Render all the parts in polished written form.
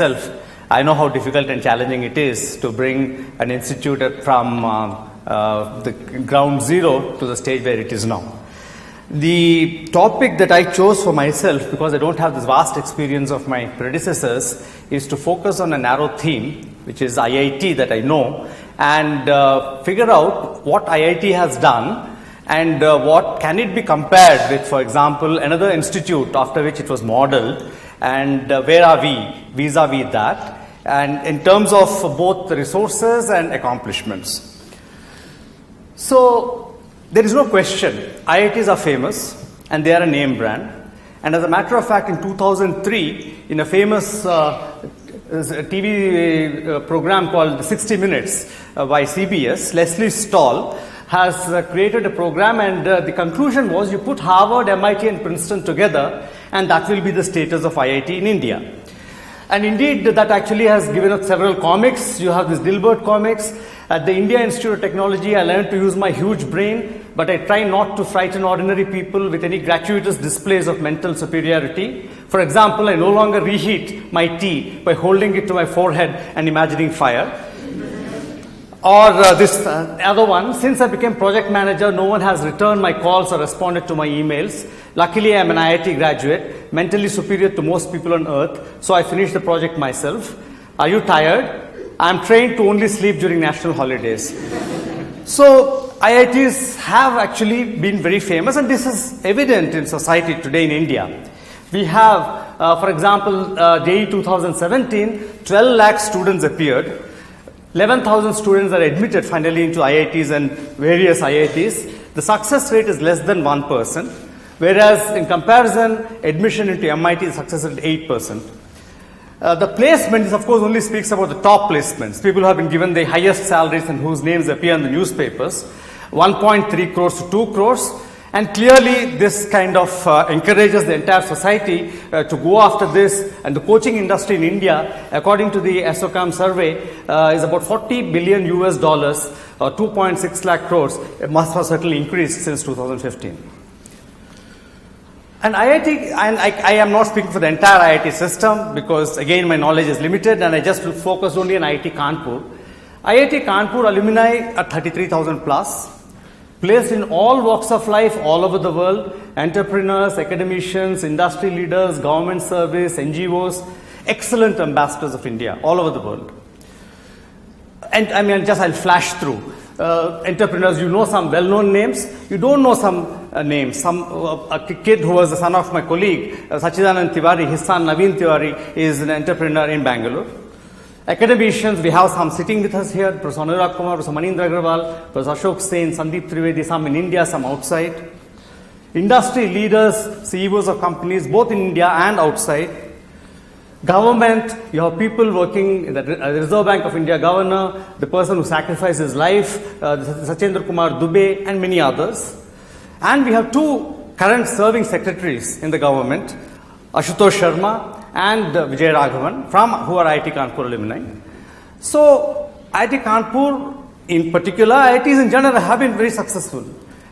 I know how difficult and challenging it is to bring an institute from the ground zero to the stage where it is now. The topic that I chose for myself, because I don't have this vast experience of my predecessors, is to focus on a narrow theme, which is IIT that I know, and figure out what IIT has done and what can it be compared with, for example, another institute after which it was modeled, and where are we vis-a-vis that, and in terms of both the resources and accomplishments. So there is no question, IITs are famous and they are a name brand. And as a matter of fact, in 2003, in a famous TV program called 60 Minutes by CBS, Leslie Stahl has created a program, and the conclusion was you put Harvard, MIT and Princeton together and that will be the status of IIT in India. And indeed, that actually has given us several comics. You have this Dilbert comics. At the India Institute of Technology, I learned to use my huge brain, but I try not to frighten ordinary people with any gratuitous displays of mental superiority. For example, I no longer reheat my tea by holding it to my forehead and imagining fire. Or this other one, since I became project manager, no one has returned my calls or responded to my emails. Luckily, I am an IIT graduate, mentally superior to most people on earth, so I finished the project myself. Are you tired? I am trained to only sleep during national holidays. So IITs have actually been very famous, and this is evident in society today in India. We have, for example, JEE 2017, 12 lakh students appeared. 11,000 students are admitted finally into IITs and various IITs. The success rate is less than 1%, whereas in comparison, admission into MIT is success rate 8%. The placement is, of course, only speaks about the top placements, people who have been given the highest salaries and whose names appear in the newspapers, 1.3 crores to 2 crores. And clearly, this kind of encourages the entire society to go after this. And the coaching industry in India, according to the ASSOCHAM survey, is about $40 billion US, 2.6 lakh crores. It must have certainly increased since 2015. And IIT, and I am not speaking for the entire IIT system because, again, my knowledge is limited and I just focus only on IIT Kanpur. IIT Kanpur alumni are 33,000 plus. Placed in all walks of life all over the world, entrepreneurs, academicians, industry leaders, government service, NGOs, excellent ambassadors of India all over the world. And I mean, I'll flash through. Entrepreneurs, you know some well-known names, you don't know some names. A kid who was the son of my colleague, Sachidanand Tiwari, his son Naveen Tiwari is an entrepreneur in Bangalore. Academicians, we have some sitting with us here, Professor Anurag Kumar, Professor Manindra Agrawal, Professor Ashok Sen, Sandeep Trivedi, some in India, some outside. Industry leaders, CEOs of companies, both in India and outside. Government, you have people working in the Reserve Bank of India governor, the person who sacrificed his life, Sachendra Kumar Dubey, and many others. And we have two current serving secretaries in the government, Ashutosh Sharma and Vijay Raghavan, who are IIT Kanpur alumni. So, IIT Kanpur in particular, IITs in general have been very successful.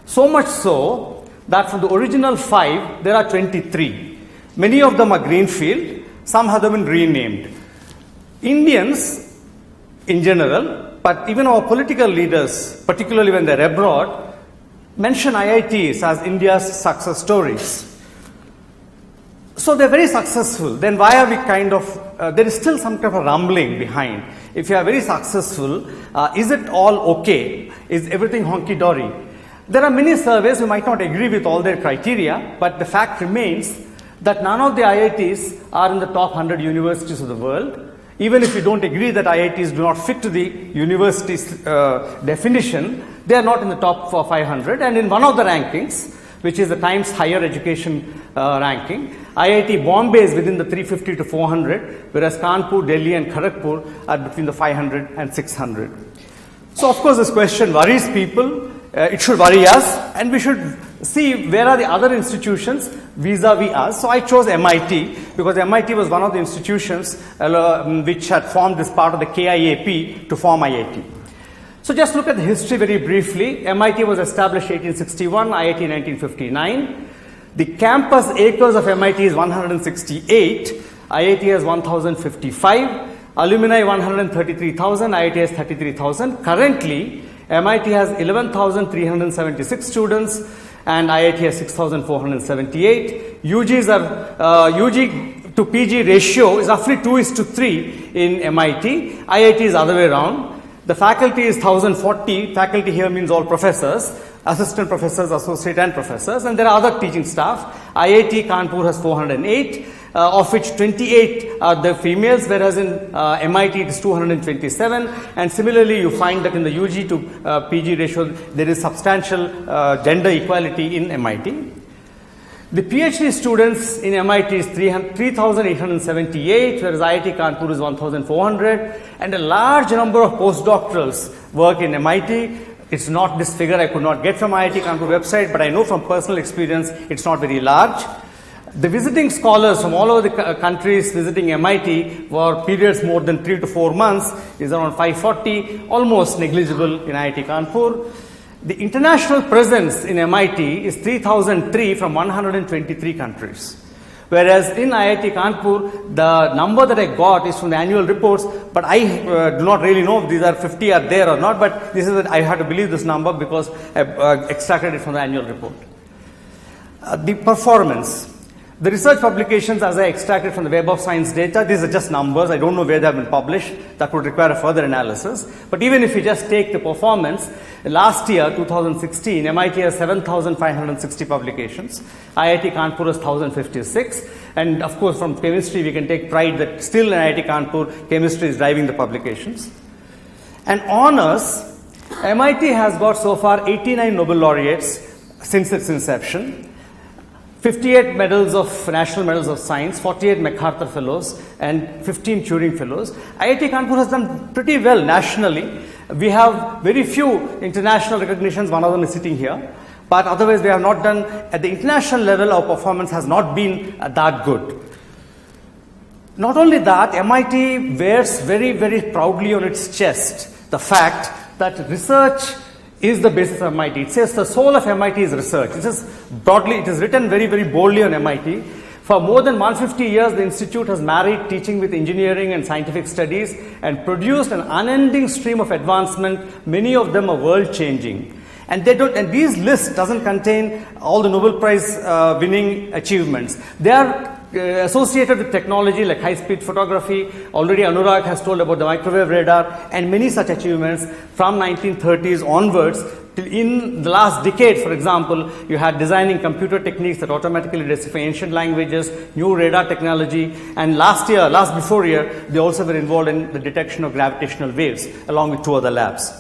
So much so that from the original 5, there are 23. Many of them are greenfield, some have been renamed. Indians in general, but even our political leaders, particularly when they're abroad, mention IITs as India's success stories. So they're very successful. Then why are we there is still some kind of a rumbling behind. If you are very successful, is it all okay? Is everything honky-dory? There are many surveys who might not agree with all their criteria, but the fact remains that none of the IITs are in the top 100 universities of the world. Even if you don't agree that IITs do not fit to the university's definition, they are not in the top 500. And in one of the rankings, which is the Times Higher Education ranking, IIT Bombay is within the 350 to 400, whereas Kanpur, Delhi and Kharagpur are between the 500 and 600. So of course this question worries people, it should worry us, and we should see where are the other institutions vis-a-vis us. So I chose MIT because MIT was one of the institutions which had formed this part of the KIAP to form IIT. So just look at the history very briefly. MIT was established 1861, IIT 1959. The campus acres of MIT is 168. IIT has 1,055, alumni 133,000, IIT has 33,000. Currently, MIT has 11,376 students and IIT has 6,478. UG to PG ratio is roughly 2:3 in MIT. IIT is the other way around. The faculty is 1,040. Faculty here means all professors, assistant professors, associate and professors, and there are other teaching staff. IIT Kanpur has 408, of which 28 are the females, whereas in MIT it is 227. And similarly, you find that in the UG to PG ratio, there is substantial gender equality in MIT. The PhD students in MIT is 3,878, whereas IIT Kanpur is 1,400, and a large number of postdoctorals work in MIT. It's not this figure I could not get from IIT Kanpur website, but I know from personal experience it's not very large. The visiting scholars from all over the countries visiting MIT for periods more than 3 to 4 months is around 540, almost negligible in IIT Kanpur. The international presence in MIT is 3,003 from 123 countries. Whereas in IIT Kanpur, the number that I got is from the annual reports, but I do not really know if these are 50 are there or not, but this is I have to believe this number because I extracted it from the annual report. The performance. The research publications, as I extracted from the Web of Science data, these are just numbers. I don't know where they have been published. That would require a further analysis. But even if you just take the performance, last year, 2016, MIT has 7,560 publications. IIT Kanpur has 1,056. And of course, from chemistry, we can take pride that still in IIT Kanpur, chemistry is driving the publications. And honors, MIT has got so far 89 Nobel laureates since its inception. 58 medals of National Medals of Science, 48 MacArthur Fellows, and 15 Turing Fellows. IIT Kanpur has done pretty well nationally. We have very few international recognitions, one of them is sitting here. But otherwise, we have not done, at the international level, our performance has not been that good. Not only that, MIT wears very, very proudly on its chest the fact that research is the basis of MIT. It says the soul of MIT is research. It is broadly, it is written very, very boldly on MIT. For more than 150 years, the institute has married teaching with engineering and scientific studies and produced an unending stream of advancement. Many of them are world-changing. And they don't, and these lists doesn't contain all the Nobel Prize winning achievements. They are associated with technology like high-speed photography. Already Anurag has told about the microwave radar and many such achievements from 1930s onwards. In the last decade, for example, you had designing computer techniques that automatically decipher ancient languages, new radar technology, and before year, they also were involved in the detection of gravitational waves along with 2 other labs.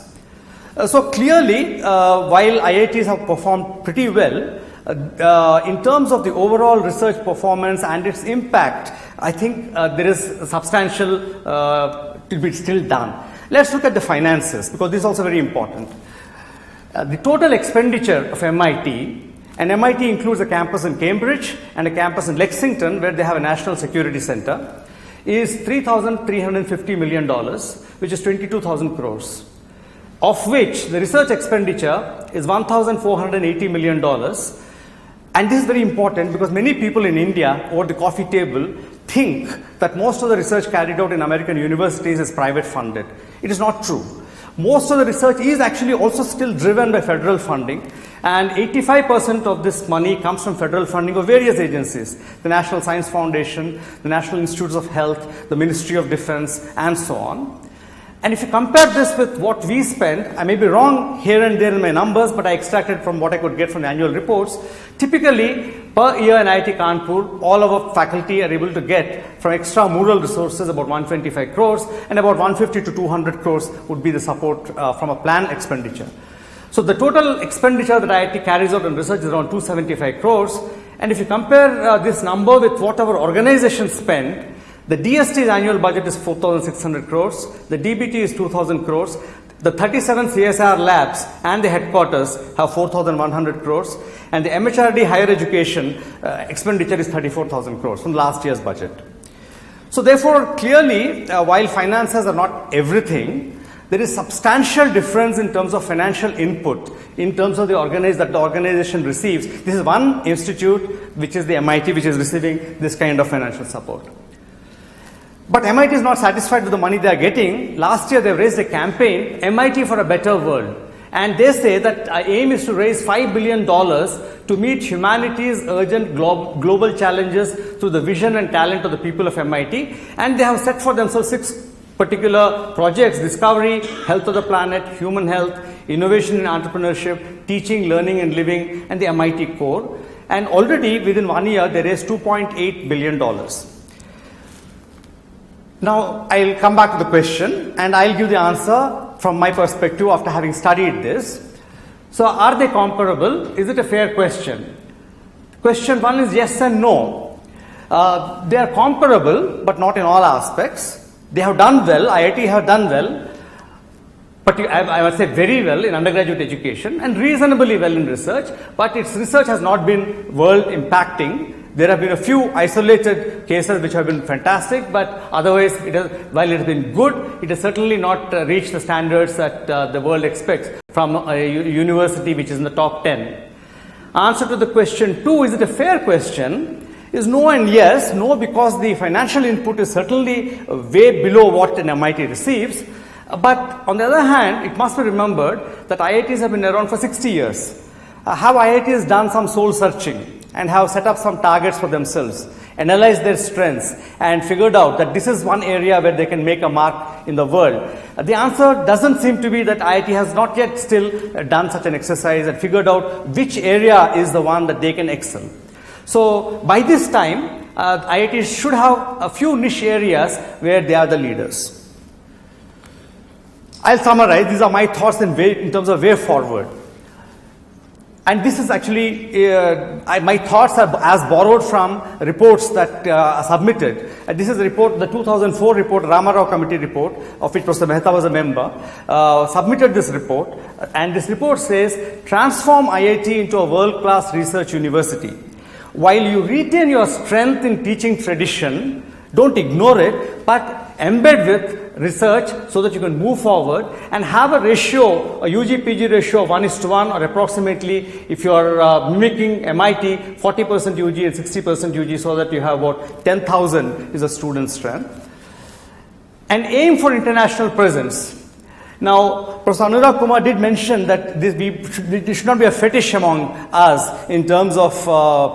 So clearly, while IITs have performed pretty well, in terms of the overall research performance and its impact, I think there is substantial to be still done. Let's look at the finances, because this is also very important. The total expenditure of MIT, and MIT includes a campus in Cambridge and a campus in Lexington where they have a national security center, is $3,350 million, which is 22,000 crores. Of which the research expenditure is $1,480 million. And this is very important because many people in India over the coffee table think that most of the research carried out in American universities is private funded. It is not true. Most of the research is actually also still driven by federal funding, and 85% of this money comes from federal funding of various agencies: the National Science Foundation, the National Institutes of Health, the Ministry of Defense, and so on. And if you compare this with what we spend, I may be wrong here and there in my numbers, but I extracted from what I could get from the annual reports. Typically, per year in IIT Kanpur, all of our faculty are able to get from extramural resources about 125 crores, and about 150 to 200 crores would be the support from a planned expenditure. So the total expenditure that IIT carries out in research is around 275 crores. And if you compare this number with what our organizations spend, the DST's annual budget is 4,600 crores, the DBT is 2,000 crores, the 37 CSR labs and the headquarters have 4,100 crores, and the MHRD higher education expenditure is 34,000 crores from last year's budget. So therefore, clearly, while finances are not everything, there is substantial difference in terms of financial input, in terms of the organization receives. This is one institute, which is the MIT, which is receiving this kind of financial support. But MIT is not satisfied with the money they are getting. Last year they raised a campaign, MIT for a Better World. And they say that our aim is to raise $5 billion to meet humanity's urgent global challenges through the vision and talent of the people of MIT. And they have set for themselves 6 particular projects: discovery, health of the planet, human health, innovation and entrepreneurship, teaching, learning and living, and the MIT core. And already within 1 year they raised $2.8 billion. Now I'll come back to the question and I'll give the answer from my perspective after having studied this. So are they comparable? Is it a fair question? Question 1 is yes and no. They are comparable but not in all aspects. They have done well, IIT have done well, but I would say very well in undergraduate education and reasonably well in research, but its research has not been world impacting. There have been a few isolated cases which have been fantastic, but otherwise, while it has been good, it has certainly not reached the standards that the world expects from a university which is in the top 10. Answer to the question 2, is it a fair question, is no and yes. No, because the financial input is certainly way below what an MIT receives. But on the other hand, it must be remembered that IITs have been around for 60 years. Have IITs done some soul searching and have set up some targets for themselves, analyzed their strengths and figured out that this is one area where they can make a mark in the world? The answer doesn't seem to be that IIT has not yet still done such an exercise and figured out which area is the one that they can excel. So by this time, IITs should have a few niche areas where they are the leaders. I'll summarize. These are my thoughts in terms of way forward. And this is actually, my thoughts are as borrowed from reports that are submitted. This is a report, the 2004 report, Ramarao Committee report, of which Professor Mehta was a member, submitted this report. And this report says, transform IIT into a world-class research university. While you retain your strength in teaching tradition, don't ignore it, but embed with research so that you can move forward and have a ratio, a UG-PG ratio of 1:1, or approximately, if you are mimicking MIT, 40% UG and 60% UG, so that you have about 10,000 is a student strength. And aim for international presence. Now, Professor Anurag Kumar did mention that this should not be a fetish among us in terms of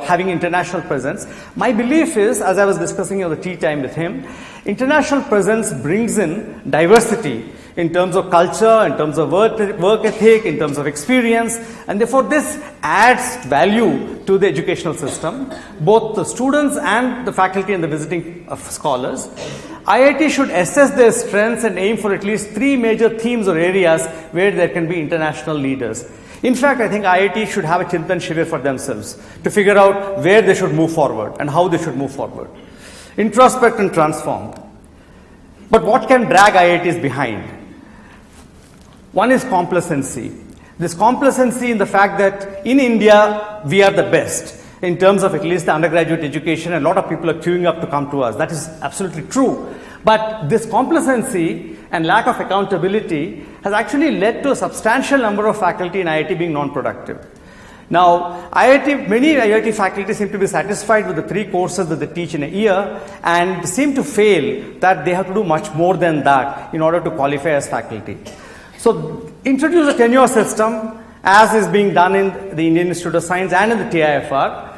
having international presence. My belief is, as I was discussing at the tea time with him, international presence brings in diversity in terms of culture, in terms of work ethic, in terms of experience, and therefore this adds value to the educational system, both the students and the faculty and the visiting scholars. IIT should assess their strengths and aim for at least 3 major themes or areas where there can be international leaders. In fact, I think IIT should have a Chintan Shivir for themselves to figure out where they should move forward and how they should move forward. Introspect and transform. But what can drag IITs behind? One is complacency. This complacency in the fact that in India, we are the best in terms of at least the undergraduate education, and a lot of people are queuing up to come to us. That is absolutely true. But this complacency and lack of accountability has actually led to a substantial number of faculty in IIT being non-productive. Now, many IIT faculty seem to be satisfied with the 3 courses that they teach in a year and seem to fail that they have to do much more than that in order to qualify as faculty. So, introduce a tenure system as is being done in the Indian Institute of Science and in the TIFR.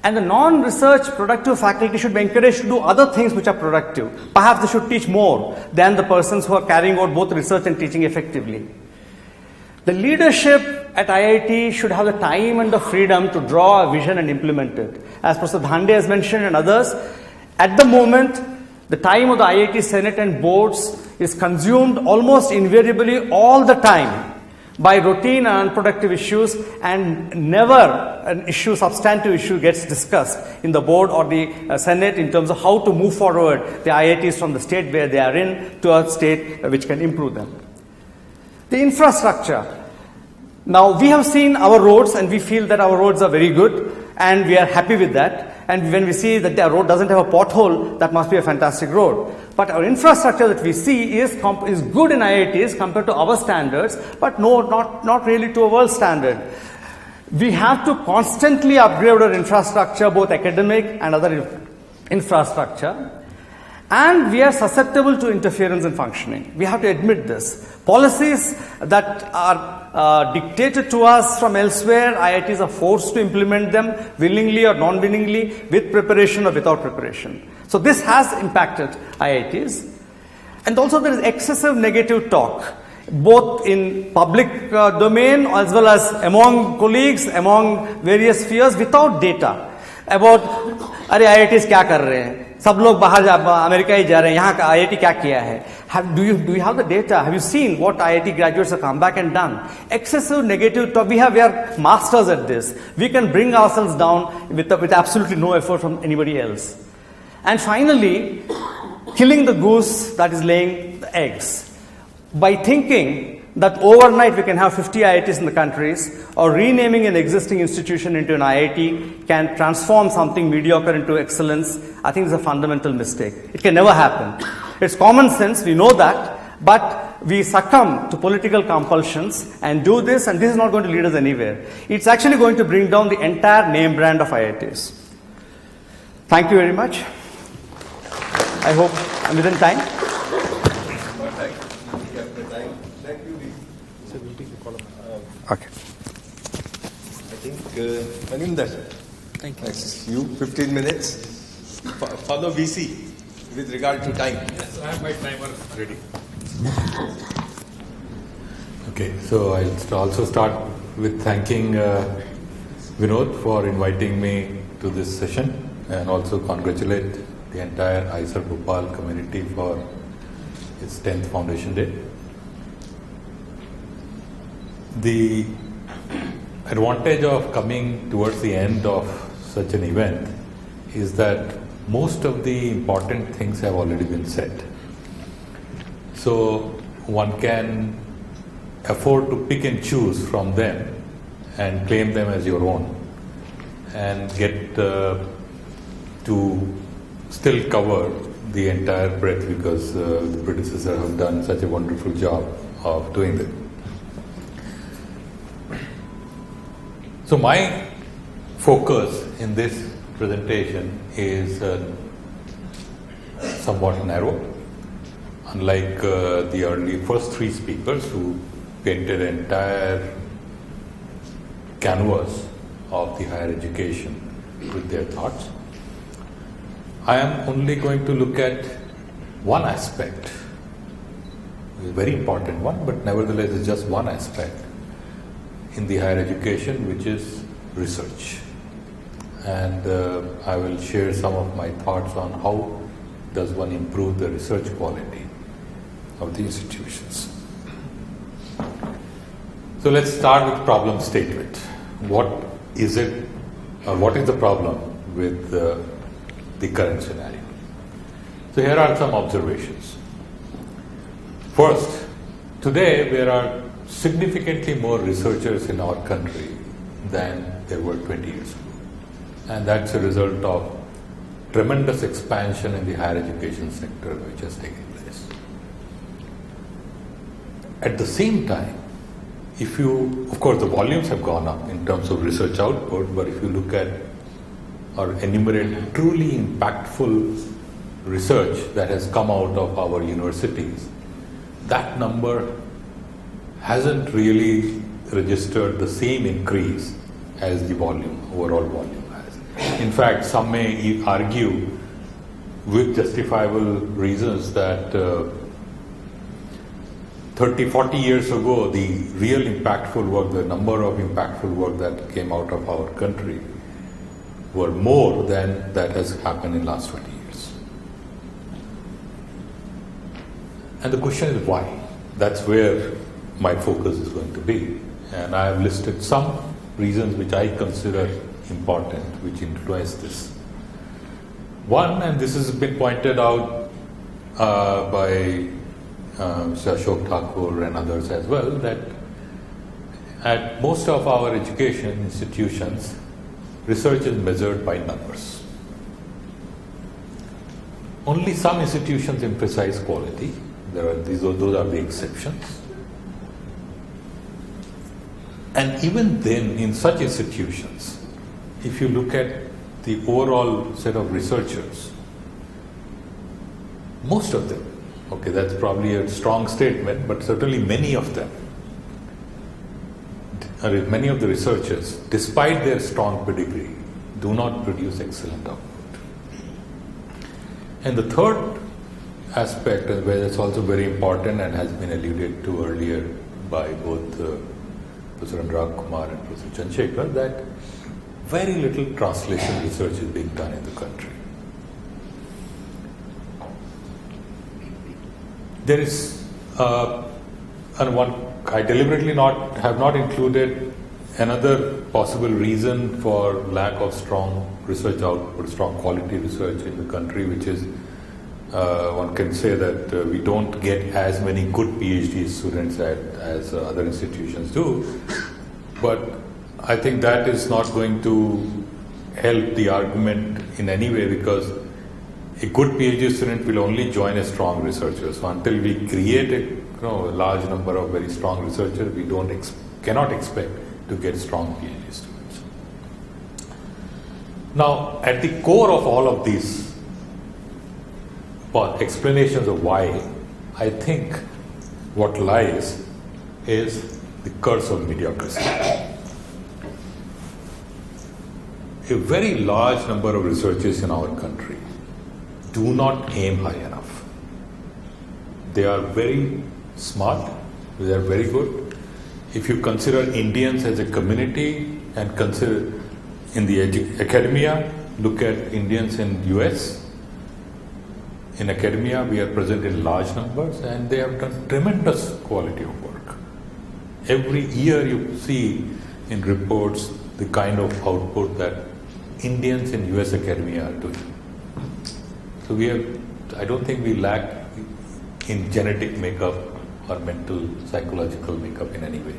And the non-research productive faculty should be encouraged to do other things which are productive. Perhaps they should teach more than the persons who are carrying out both research and teaching effectively. The leadership at IIT should have the time and the freedom to draw a vision and implement it. As Professor Dhande has mentioned and others, at the moment, the time of the IIT Senate and boards is consumed almost invariably all the time by routine and unproductive issues, and never an issue, substantive issue, gets discussed in the board or the Senate in terms of how to move forward the IITs from the state where they are in to a state which can improve them. The infrastructure. Now, we have seen our roads and we feel that our roads are very good and we are happy with that. And when we see that the road doesn't have a pothole, that must be a fantastic road. But our infrastructure that we see is good in IITs compared to our standards, but no, not really to a world standard. We have to constantly upgrade our infrastructure, both academic and other infrastructure. And we are susceptible to interference in functioning. We have to admit this. Policies that are dictated to us from elsewhere, IITs are forced to implement them willingly or non-willingly, with preparation or without preparation. So this has impacted IITs. And also there is excessive negative talk, both in public domain as well as among colleagues, among various spheres, without data about, अरे IITs क्या कर रहे हैं? सब लोग बाहर America ही जा रहे हैं, यहाँ का IIT क्या किया है? Do you have the data? Have you seen what IIT graduates have come back and done? Excessive negative talk. We are masters at this. We can bring ourselves down with absolutely no effort from anybody else. And finally, killing the goose that is laying the eggs. By thinking that overnight we can have 50 IITs in the countries, or renaming an existing institution into an IIT can transform something mediocre into excellence, I think it's a fundamental mistake. It can never happen. It's common sense, we know that, but we succumb to political compulsions and do this, and this is not going to lead us anywhere. It's actually going to bring down the entire name brand of IITs. Thank you very much. I hope I'm within time. Okay. I think, Maninder. Thank you. You, 15 minutes. Follow VC with regard to time. Yes, I have my timer ready. Okay, so I'll also start with thanking Vinod for inviting me to this session, and also congratulate the entire IISER Bhopal community for its 10th Foundation Day. The advantage of coming towards the end of such an event is that most of the important things have already been said. So one can afford to pick and choose from them and claim them as your own, and get to still cover the entire breadth, because the predecessors have done such a wonderful job of doing that. So my focus in this presentation is somewhat narrow, unlike the early first three speakers who painted an entire canvas of the higher education with their thoughts. I am only going to look at one aspect, a very important one, but nevertheless it's just one aspect in the higher education, which is research. And I will share some of my thoughts on how does one improve the research quality of the institutions. So let's start with problem statement. What is it, or what is the problem with the current scenario? So here are some observations. First, today there are significantly more researchers in our country than there were 20 years ago. And that's a result of tremendous expansion in the higher education sector which has taken place. At the same time, of course the volumes have gone up in terms of research output, but if you look at or enumerate truly impactful research that has come out of our universities, that number hasn't really registered the same increase as the volume, overall volume has. In fact, some may argue with justifiable reasons that 30, 40 years ago, the real impactful work, the number of impactful work that came out of our country were more than that has happened in the last 20 years. And the question is why? That's where my focus is going to be. And I have listed some reasons which I consider important, which influence this. One, and this has been pointed out by Mr. Ashok Thakur and others as well, that at most of our education institutions, research is measured by numbers. Only some institutions emphasize quality. Those are the exceptions. And even then, in such institutions, if you look at the overall set of researchers, most of them, okay, that's probably a strong statement, but certainly many of them, many of the researchers, despite their strong pedigree, do not produce excellent output. And the third aspect, where it's also very important and has been alluded to earlier by both Professor Anurag Kumar and Professor Chandrasekhar, that very little translation research is being done in the country. There is, and one, I deliberately have not included another possible reason for lack of strong research output, strong quality research in the country, which is one can say that we don't get as many good PhD students as other institutions do. But I think that is not going to help the argument in any way, because a good PhD student will only join a strong researcher. So until we create a large number of very strong researchers, we cannot expect to get strong PhD students. Now, at the core of all of these explanations of why, I think what lies is the curse of mediocrity. A very large number of researchers in our country do not aim high enough. They are very smart, they are very good. If you consider Indians as a community and consider in the academia, look at Indians in US. In academia, we are present in large numbers and they have done tremendous quality of work. Every year you see in reports the kind of output that Indians in US academia are doing. So I don't think we lack in genetic makeup or mental, psychological makeup in any way.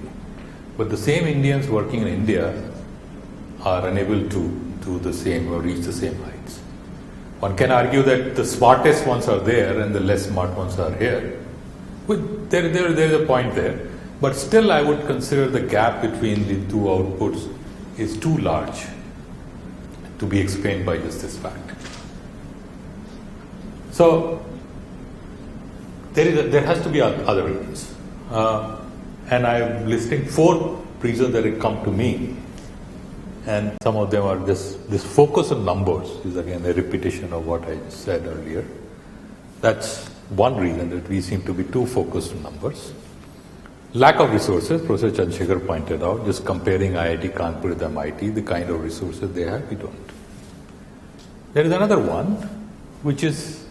But the same Indians working in India are unable to do the same or reach the same heights. One can argue that the smartest ones are there and the less smart ones are here. There's a point there. But still I would consider the gap between the two outputs is too large to be explained by just this fact. So there has to be other reasons. And I'm listing 4 reasons that have come to me. And some of them are this focus on numbers is again a repetition of what I said earlier. That's one reason that we seem to be too focused on numbers. Lack of resources, Professor Chandrasekhar pointed out, just comparing IIT Kanpur with MIT, the kind of resources they have, we don't. There is another one, which is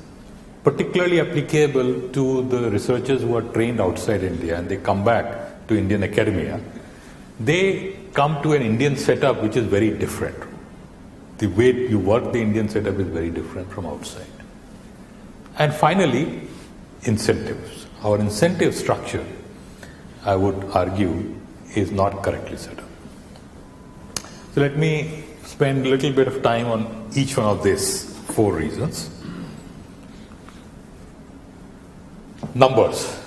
particularly applicable to the researchers who are trained outside India and they come back to Indian academia. They come to an Indian setup which is very different. The way you work the Indian setup is very different from outside. And finally, incentives. Our incentive structure, I would argue, is not correctly set up. So let me spend a little bit of time on each one of these 4 reasons. Numbers.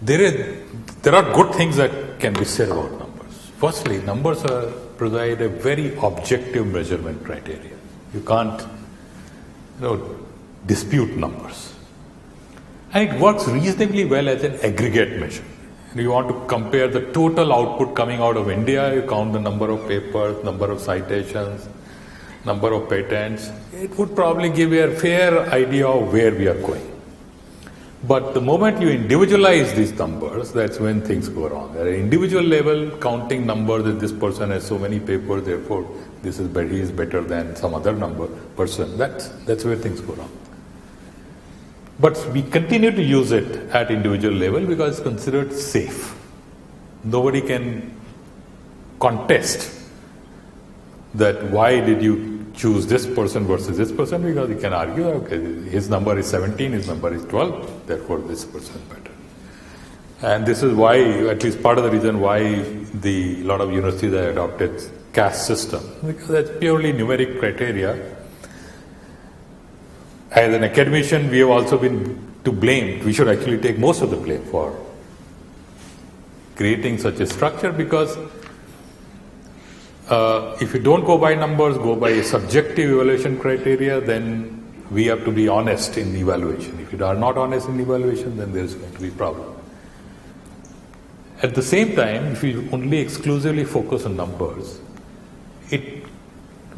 There are good things that can be said about numbers. Firstly, numbers provide a very objective measurement criteria. You can't dispute numbers. And it works reasonably well as an aggregate measure. You want to compare the total output coming out of India, you count the number of papers, number of citations, number of patents. It would probably give you a fair idea of where we are going. But the moment you individualize these numbers, that's when things go wrong. At an individual level, counting numbers that this person has so many papers, therefore he is better than some other person, that's where things go wrong. But we continue to use it at individual level because it's considered safe. Nobody can contest that why did you choose this person versus this person, because you can argue, okay, his number is 17, his number is 12, therefore this person is better. And this is why, at least part of the reason why a lot of universities have adopted caste system, because that's purely numeric criteria. As an academician, we have also been to blame. We should actually take most of the blame for creating such a structure, because if you don't go by numbers, go by a subjective evaluation criteria, then we have to be honest in evaluation. If you are not honest in evaluation, then there is going to be a problem. At the same time, if you only exclusively focus on numbers, it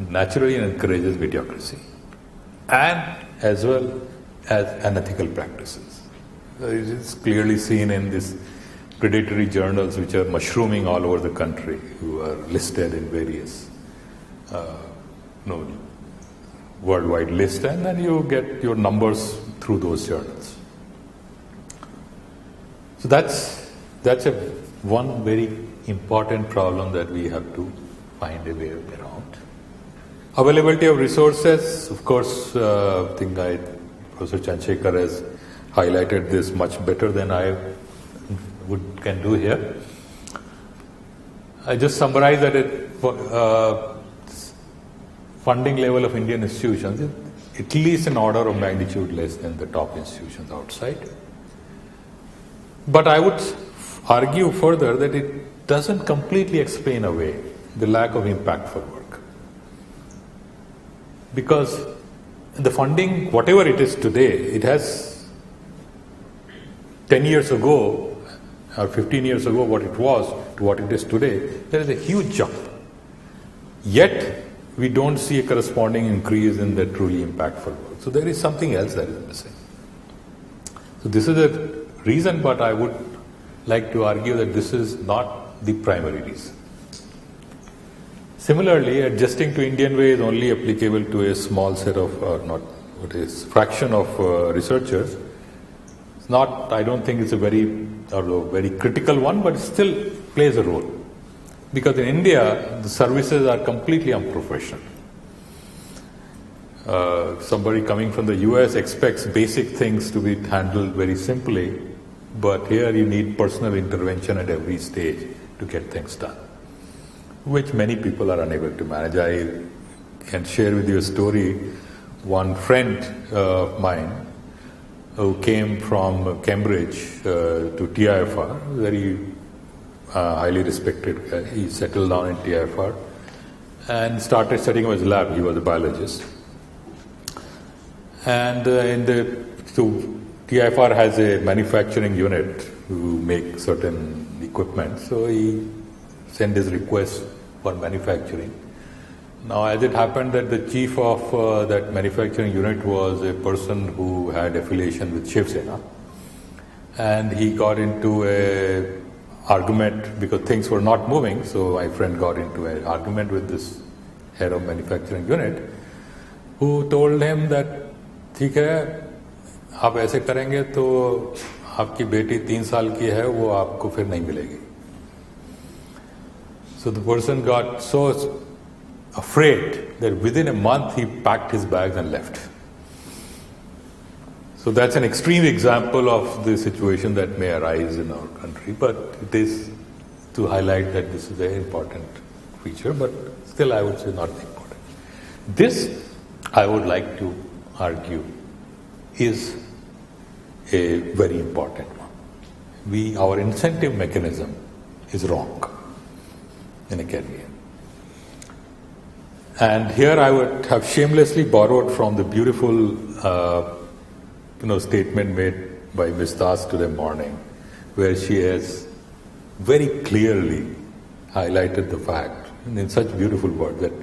naturally encourages mediocrity and as well as unethical practices. It is clearly seen in these predatory journals which are mushrooming all over the country, who are listed in various worldwide lists, and then you get your numbers through those journals. So that's a one very important problem that we have to find a way around. Availability of resources, of course, I think Professor Chanchekar has highlighted this much better than I can do here. I just summarize that funding level of Indian institutions is at least an order of magnitude less than the top institutions outside. But I would argue further that it doesn't completely explain away the lack of impactful work. Because the funding, whatever it is today, it has 10 years ago or 15 years ago what it was to what it is today, there is a huge jump. Yet, we don't see a corresponding increase in the truly impactful work. So there is something else that is missing. So this is a reason, but I would like to argue that this is not the primary reason. Similarly, adjusting to Indian way is only applicable to a small set of, fraction of researchers. It's not, I don't think it's a very critical one, but it still plays a role. Because in India, the services are completely unprofessional. Somebody coming from the US expects basic things to be handled very simply, but here you need personal intervention at every stage to get things done, which many people are unable to manage. I can share with you a story. One friend of mine who came from Cambridge to TIFR, very highly respected guy. He settled down in TIFR and started setting up his lab. He was a biologist. And TIFR has a manufacturing unit who make certain equipment. So he sent his request for manufacturing. Now, as it happened that the chief of that manufacturing unit was a person who had affiliation with Shiv Sena. And he got into a argument because things were not moving, so my friend got into an argument with this head of manufacturing unit, who told him that, ठीक है, आप ऐसे करेंगे तो आपकी बेटी 3 साल की है, वो आपको फिर नहीं मिलेगी. So the person got so afraid that within a month he packed his bags and left. So that's an extreme example of the situation that may arise in our country, but it is to highlight that this is an important feature, but still I would say not important. This, I would like to argue, is a very important one. Our incentive mechanism is wrong in academia. And here I would have shamelessly borrowed from the beautiful statement made by Ms. Das today morning, where she has very clearly highlighted the fact, in such beautiful words, that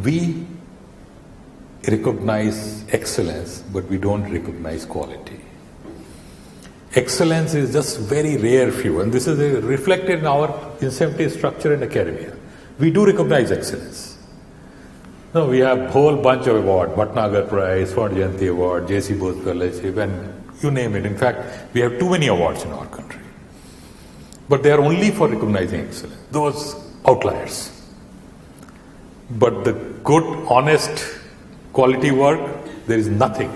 we recognize excellence, but we don't recognize quality. Excellence is just very rare few, and this is reflected in our incentive structure in academia. We do recognize excellence. No, we have a whole bunch of awards, Bhatnagar Prize, Swart Jayanti Award, J.C. Bose Fellowship, and you name it. In fact, we have too many awards in our country. But they are only for recognizing excellence, those outliers. But the good, honest, quality work, there is nothing,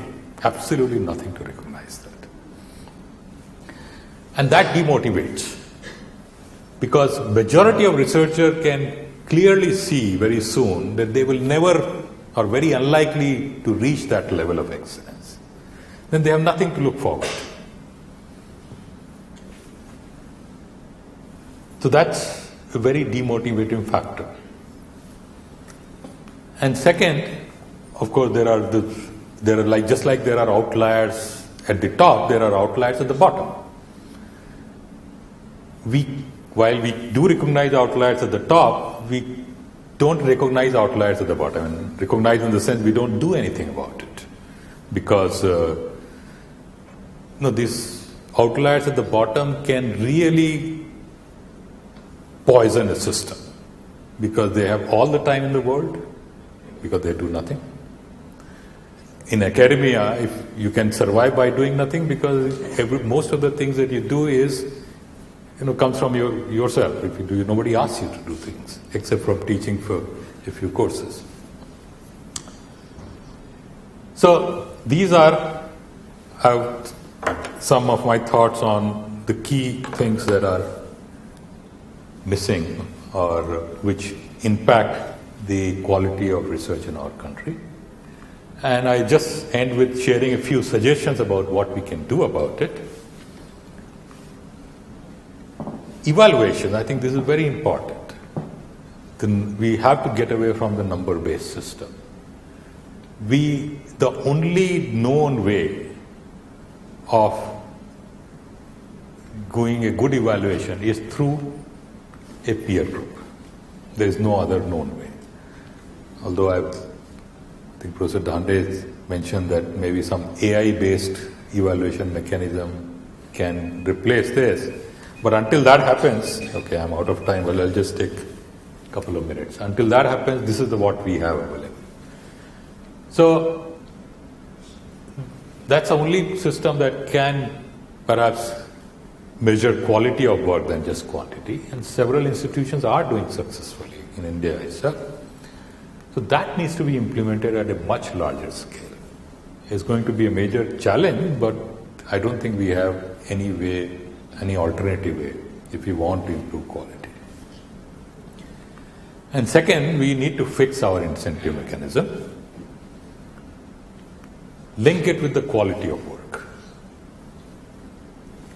absolutely nothing to recognize that. And that demotivates. Because majority of researchers can clearly see very soon that they will never or very unlikely to reach that level of excellence. Then they have nothing to look forward to. So that's a very demotivating factor. And second, of course, there are the there are just like there are outliers at the top, there are outliers at the bottom. While we do recognize outliers at the top, we don't recognize outliers at the bottom. And recognize in the sense we don't do anything about it. Because these outliers at the bottom can really poison a system. Because they have all the time in the world, because they do nothing. In academia, if you can survive by doing nothing, because most of the things that you do comes from yourself. If you do, nobody asks you to do things, except from teaching for a few courses. So these are some of my thoughts on the key things that are missing or which impact the quality of research in our country. And I just end with sharing a few suggestions about what we can do about it. Evaluation, I think this is very important. Then we have to get away from the number-based system. The only known way of doing a good evaluation is through a peer group. There is no other known way. Although I think Professor Dhande mentioned that maybe some AI-based evaluation mechanism can replace this. But until that happens, okay, I'm out of time, well, I'll just take a couple of minutes. Until that happens, this is what we have available. So, that's the only system that can perhaps measure quality of work than just quantity. And several institutions are doing successfully in India itself. So that needs to be implemented at a much larger scale. It's going to be a major challenge, but I don't think we have any alternative way if we want to improve quality. And second, we need to fix our incentive mechanism. Link it with the quality of work.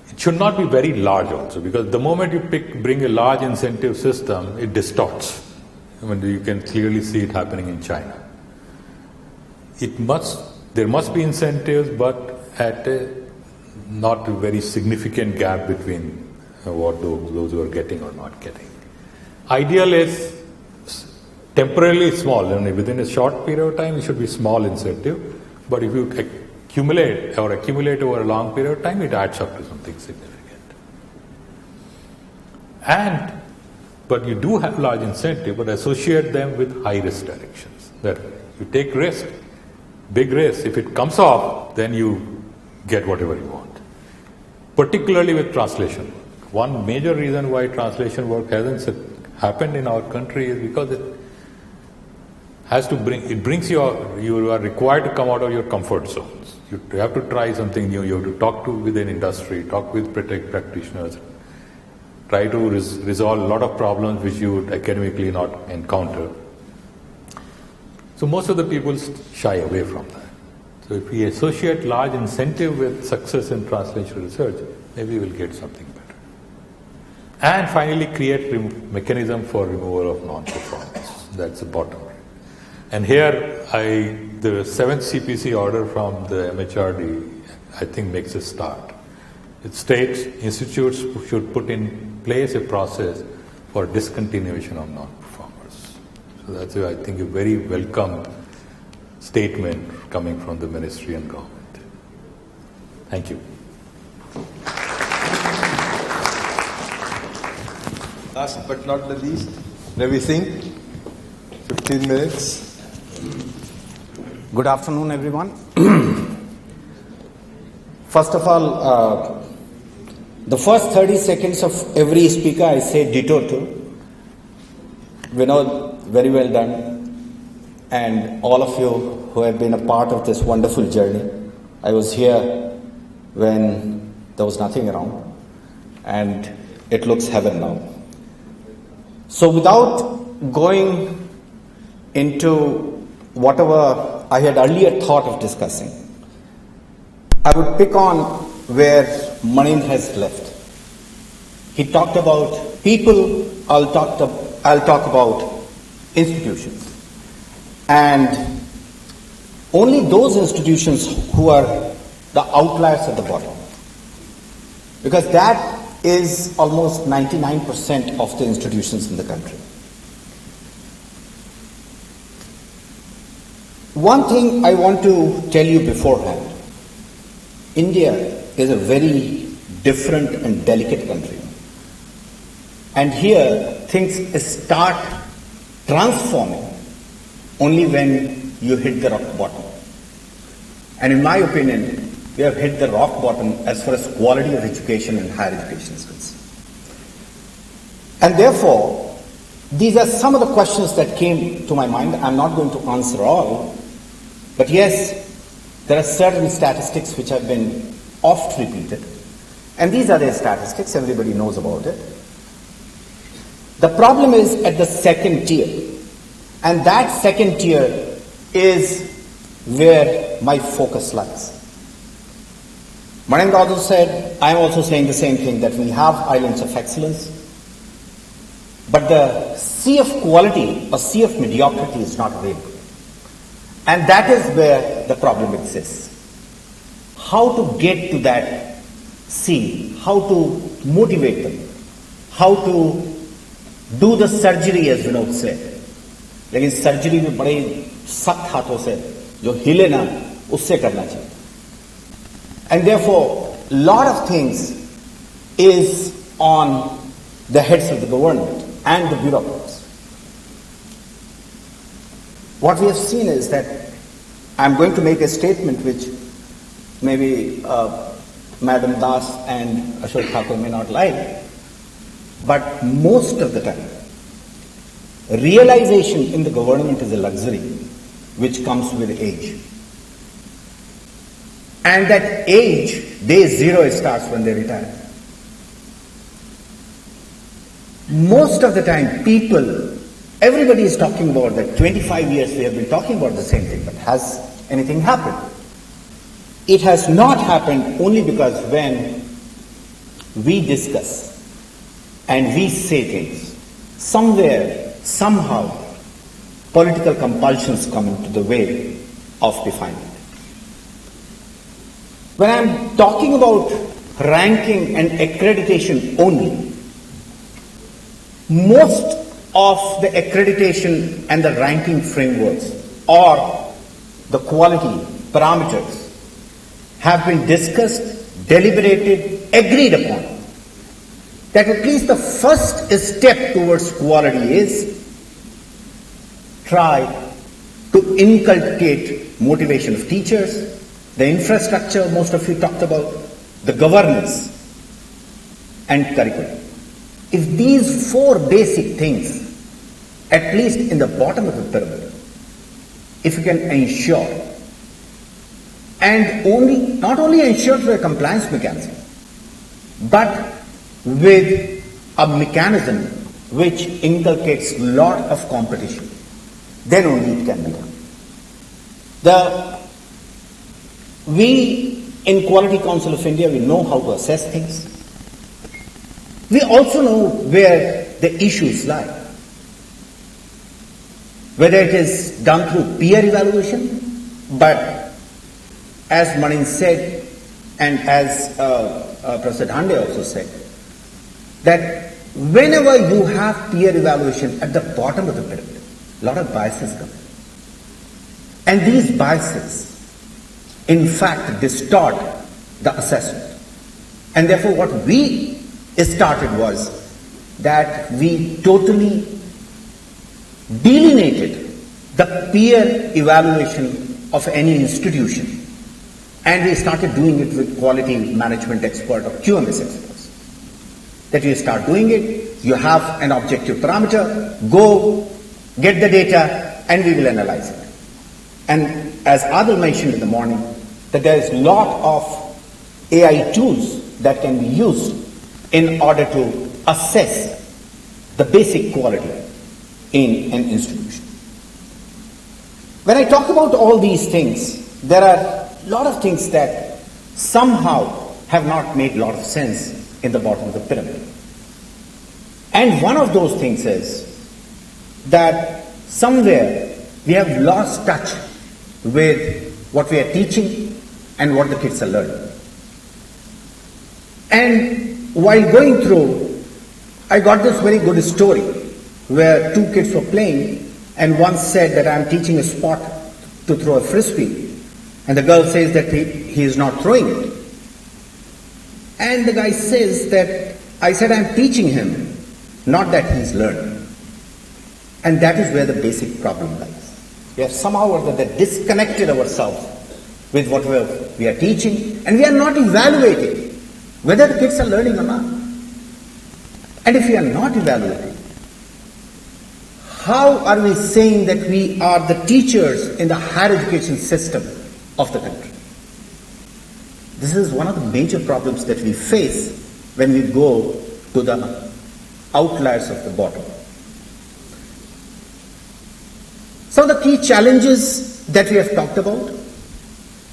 It should not be very large also, because the moment you bring a large incentive system, it distorts. I mean, you can clearly see it happening in China. There must be incentives, but at not a very significant gap between what those who are getting or not getting. Ideal is temporarily small, within a short period of time it should be small incentive, but if you accumulate over a long period of time, it adds up to something significant. But you do have large incentive, but associate them with high risk directions. That you take risk, big risk, if it comes off, then you get whatever you want. Particularly with translation work. One major reason why translation work hasn't happened in our country is because you are required to come out of your comfort zones. You have to try something new, you have to talk with an industry, talk with practitioners, try to resolve a lot of problems which you would academically not encounter. So most of the people shy away from that. So if we associate large incentive with success in translation research, maybe we'll get something better. And finally, create mechanism for removal of non-performance. That's the bottom line. And here, the 7th CPC order from the MHRD, I think makes a start. It states institutes should put in place a process for discontinuation of non-performers. So that's, I think, a very welcome statement coming from the ministry and government. Thank you. Last but not the least, Ravi Singh, 15 minutes. Good afternoon, everyone. First of all, the first 30 seconds of every speaker I say ditto to. Vinod, very well done. And all of you who have been a part of this wonderful journey. I was here when there was nothing around, and it looks heaven now. So without going into whatever I had earlier thought of discussing, I would pick on where Manin has left. He talked about people, I'll talk about institutions. And only those institutions who are the outliers at the bottom. Because that is almost 99% of the institutions in the country. One thing I want to tell you beforehand, India is a very different and delicate country. And here things start transforming only when you hit the rock bottom. And in my opinion, we have hit the rock bottom as far as quality of education and higher education is concerned. And therefore, these are some of the questions that came to my mind. I'm not going to answer all, but yes, there are certain statistics which have been oft repeated. And these are the statistics, everybody knows about it. The problem is at the second tier. And that second tier is where my focus lies. Manan also said, I am also saying the same thing, that we have islands of excellence, but the sea of quality or sea of mediocrity is not available. And that is where the problem exists. How to get to that sea, how to motivate them, how to do the surgery as Vinod said. लेकिन surgery में बड़े सख्त हाथों से जो हिले ना उससे करना चाहिए. And therefore, a lot of things is on the heads of the government and the bureaucrats. What we have seen is that I'm going to make a statement which maybe Madam Das and Ashok Thakur may not like, but most of the time, realization in the government is a luxury which comes with age. And that age, day zero, starts when they retire. Most of the time, people, everybody is talking about that 25 years we have been talking about the same thing, but has anything happened? It has not happened only because when we discuss and we say things, somewhere, somehow, political compulsions come into the way of defining it. When I'm talking about ranking and accreditation only, most of the accreditation and the ranking frameworks or the quality parameters have been discussed, deliberated, agreed upon. That at least the first step towards quality is try to inculcate motivation of teachers, the infrastructure most of you talked about, the governance and curriculum. If these four basic things, at least in the bottom of the pyramid, if you can ensure, and not only ensure through a compliance mechanism, but with a mechanism which inculcates a lot of competition, then only it can be done. We in Quality Council of India, we know how to assess things. We also know where the issues lie. Whether it is done through peer evaluation, but as Manin said, and as Professor Dhande also said, that whenever you have peer evaluation at the bottom of the pyramid, a lot of biases come in. And these biases, in fact, distort the assessment. And therefore what we started was that we totally delineated the peer evaluation of any institution. And we started doing it with quality management expert or QMS experts. That you start doing it, you have an objective parameter, go, get the data, and we will analyze it. And as Adil mentioned in the morning, that there is a lot of AI tools that can be used in order to assess the basic quality in an institution. When I talk about all these things, there are a lot of things that somehow have not made a lot of sense in the bottom of the pyramid. And one of those things is that somewhere we have lost touch with what we are teaching and what the kids are learning. And while going through, I got this very good story where two kids were playing and one said that I'm teaching a sport to throw a frisbee, and the girl says that he is not throwing it. And the guy says that I said I'm teaching him, not that he's learning. And that is where the basic problem lies. We have somehow or other disconnected ourselves with what we are teaching, and we are not evaluating whether the kids are learning or not. And if we are not evaluating, how are we saying that we are the teachers in the higher education system of the country? This is one of the major problems that we face when we go to the outliers of the bottom. Some of the key challenges that we have talked about,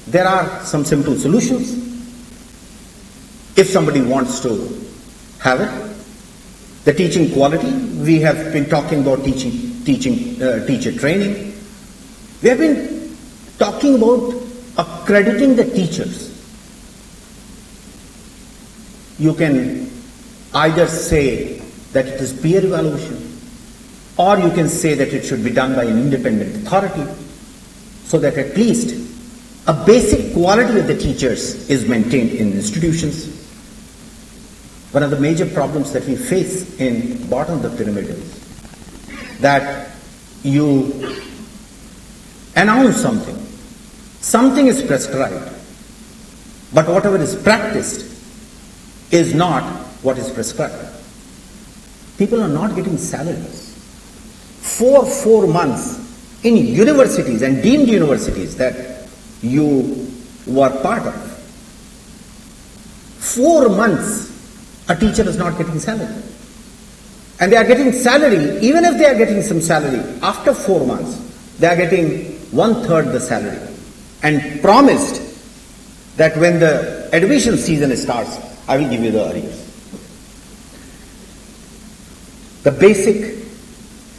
there are some simple solutions. If somebody wants to have it. The teaching quality, we have been talking about teacher training. We have been talking about accrediting the teachers. You can either say that it is peer evaluation, or you can say that it should be done by an independent authority, so that at least a basic quality of the teachers is maintained in institutions. One of the major problems that we face in bottom of the pyramid is that you announce something. Something is prescribed, but whatever is practiced is not what is prescribed. People are not getting salaries. For 4 months in universities and deemed universities that you were part of, 4 months a teacher is not getting salary. And they are getting salary, even if they are getting some salary, after 4 months, they are getting 1/3 the salary. And promised that when the admission season starts, I will give you the arrears. The basic,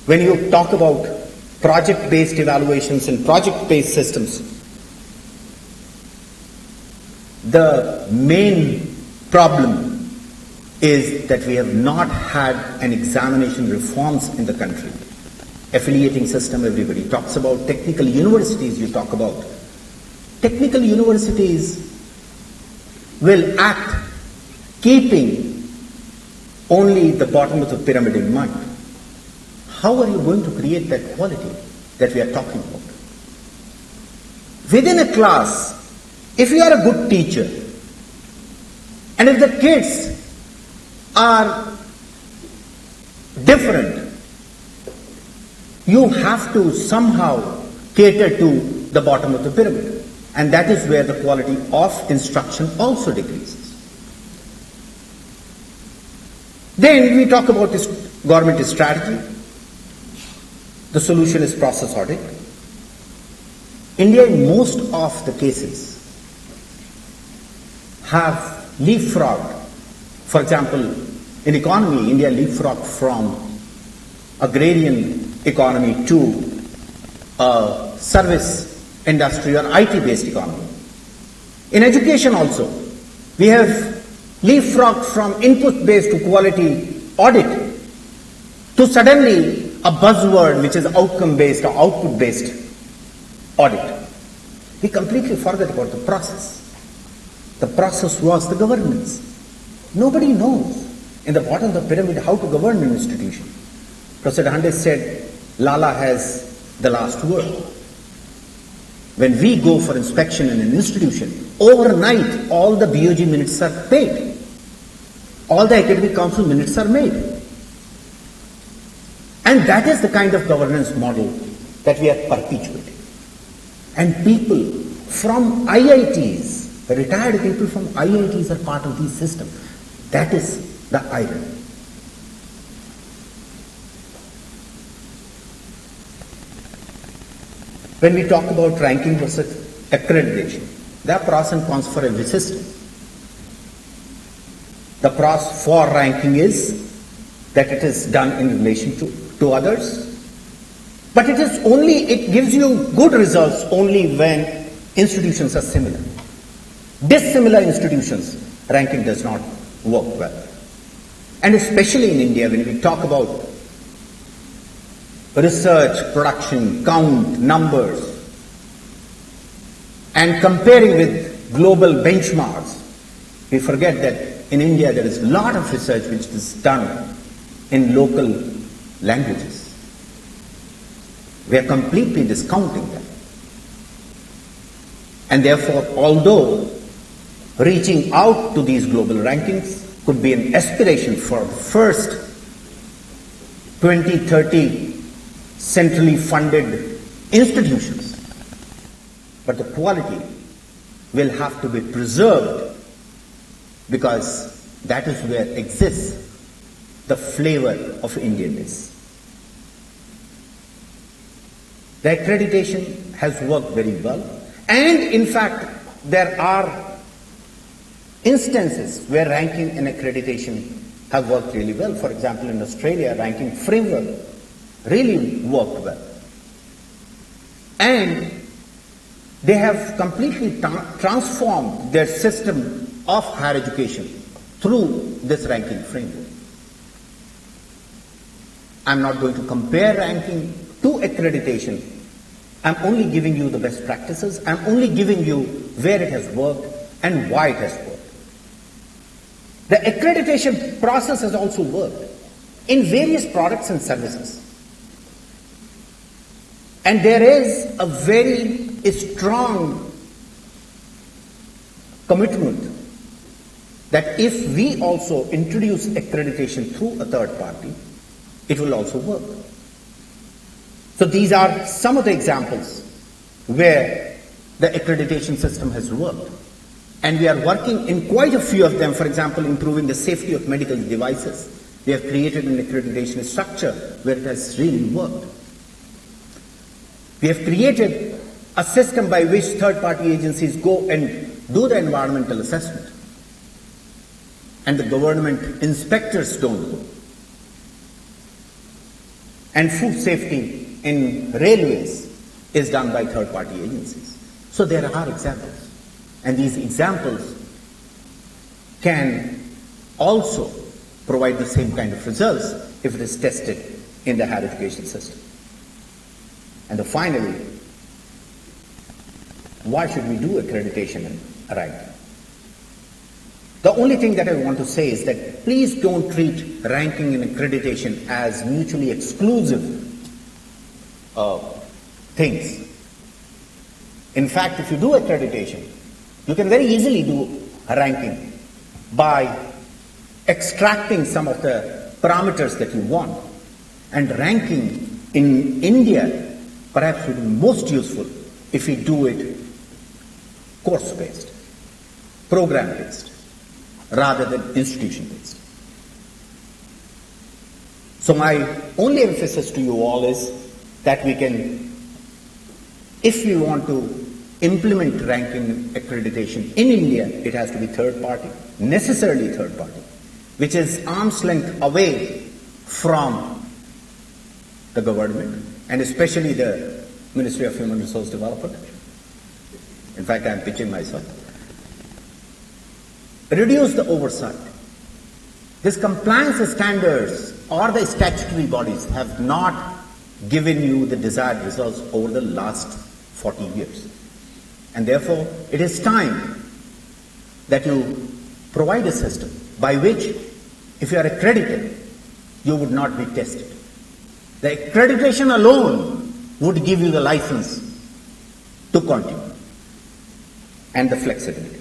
when you talk about project-based evaluations and project-based systems, the main problem is that we have not had an examination reforms in the country. Affiliating system, everybody talks about. Technical universities, you talk about. Technical universities will act keeping only the bottom of the pyramid in mind. How are you going to create that quality that we are talking about? Within a class, if you are a good teacher, and if the kids are different, you have to somehow cater to the bottom of the pyramid. And that is where the quality of instruction also decreases. Then we talk about this government strategy. The solution is process audit. India in most of the cases have leapfrogged. For example, in economy, India leapfrogged from agrarian economy to a service industry or IT-based economy. In education also, we have leapfrogged from input-based to quality audit to suddenly a buzzword which is outcome-based or output-based audit. We completely forgot about the process. The process was the governance. Nobody knows in the bottom of the pyramid how to govern an institution. Professor Dande said, Lala has the last word. When we go for inspection in an institution, overnight all the BOG minutes are paid. All the academic council minutes are made. And that is the kind of governance model that we are perpetuating. And people from IITs, retired people from IITs are part of these systems. That is the irony. When we talk about ranking versus accreditation, there are pros and cons for every system. The pros for ranking is that it is done in relation to others. But it gives you good results only when institutions are similar. Dissimilar institutions, ranking does not work well. And especially in India, when we talk about research, production, count, numbers, and comparing with global benchmarks, we forget that in India there is a lot of research which is done in local languages. We are completely discounting that. And therefore, although reaching out to these global rankings could be an aspiration for first 20, 30 centrally funded institutions, but the quality will have to be preserved, because that is where exists the flavor of Indianness. The accreditation has worked very well, and in fact there are instances where ranking and accreditation have worked really well. For example, in Australia, ranking framework really worked well. And they have completely transformed their system of higher education through this ranking framework. I'm not going to compare ranking to accreditation. I'm only giving you the best practices. I'm only giving you where it has worked and why it has worked. The accreditation process has also worked in various products and services. And there is a very strong commitment that if we also introduce accreditation through a third party, it will also work. So these are some of the examples where the accreditation system has worked. And we are working in quite a few of them. For example, improving the safety of medical devices. We have created an accreditation structure where it has really worked. We have created a system by which third-party agencies go and do the environmental assessment. And the government inspectors don't go. And food safety in railways is done by third-party agencies. So there are examples. And these examples can also provide the same kind of results if it is tested in the higher education system. And finally, why should we do accreditation and ranking? The only thing that I want to say is that please don't treat ranking and accreditation as mutually exclusive things. In fact, if you do accreditation, you can very easily do a ranking by extracting some of the parameters that you want. And ranking in India perhaps would be most useful if we do it course-based, program-based, rather than institution-based. So my only emphasis to you all is that we can, if we want to implement ranking and accreditation in India, it has to be third party, necessarily third party, which is arm's length away from the government and especially the Ministry of Human Resource Development. In fact, I am pitching myself. Reduce the oversight. These compliance standards or the statutory bodies have not given you the desired results over the last 40 years. And therefore, it is time that you provide a system by which, if you are accredited, you would not be tested. The accreditation alone would give you the license to continue and the flexibility.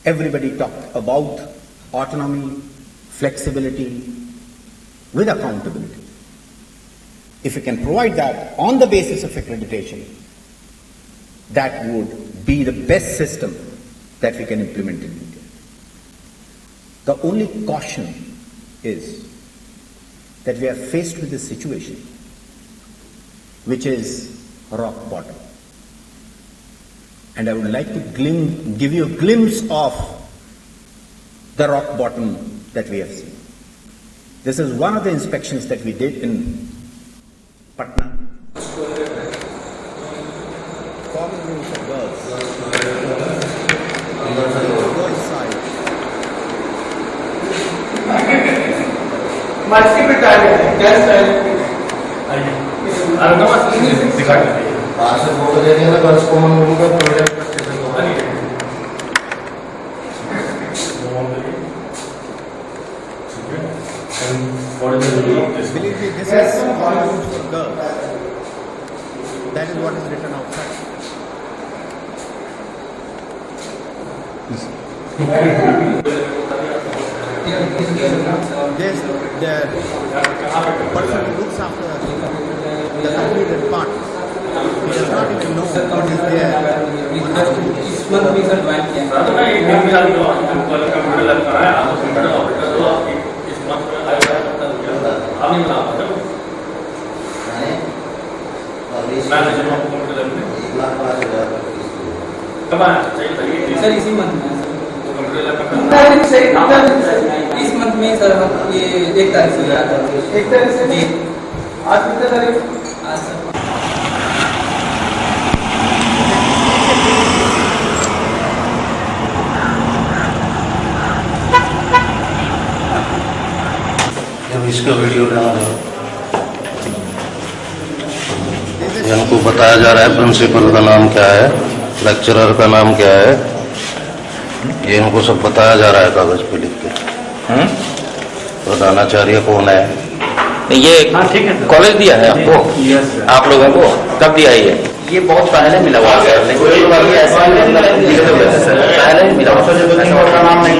Everybody talked about autonomy, flexibility, with accountability. If you can provide that on the basis of accreditation, that would be the best system that we can implement in India. The only caution is that we are faced with a situation which is rock bottom. And I would like to give you a glimpse of the rock bottom that we have seen. This is one of the inspections that we did in Patna. Common room for girls. Go inside. Multiple targets. Just पास से photo दे दिया ना girls common room का project Believe me, this is common room for girls. That is what is written outside. There's the person who looks after the completed part. He does not even know what is there. इस month भी sir join किया sir इसी month में इस month में sir ये 1 तारीख से 1 तारीख से जी आज कितने तारीख आज सर इसका वीडियो डाल रहे इनको बताया जा रहा है प्रिंसिपल का नाम क्या है, लेक्चरर का नाम क्या है, ये इनको सब बताया जा रहा है कागज पे लिख के। प्रधानाचार्य कौन है? ये कॉलेज दिया है आपको, आप लोगों को कब दिया है? ये बहुत पहले मिला हुआ है, पहले मिला हुआ नाम नहीं,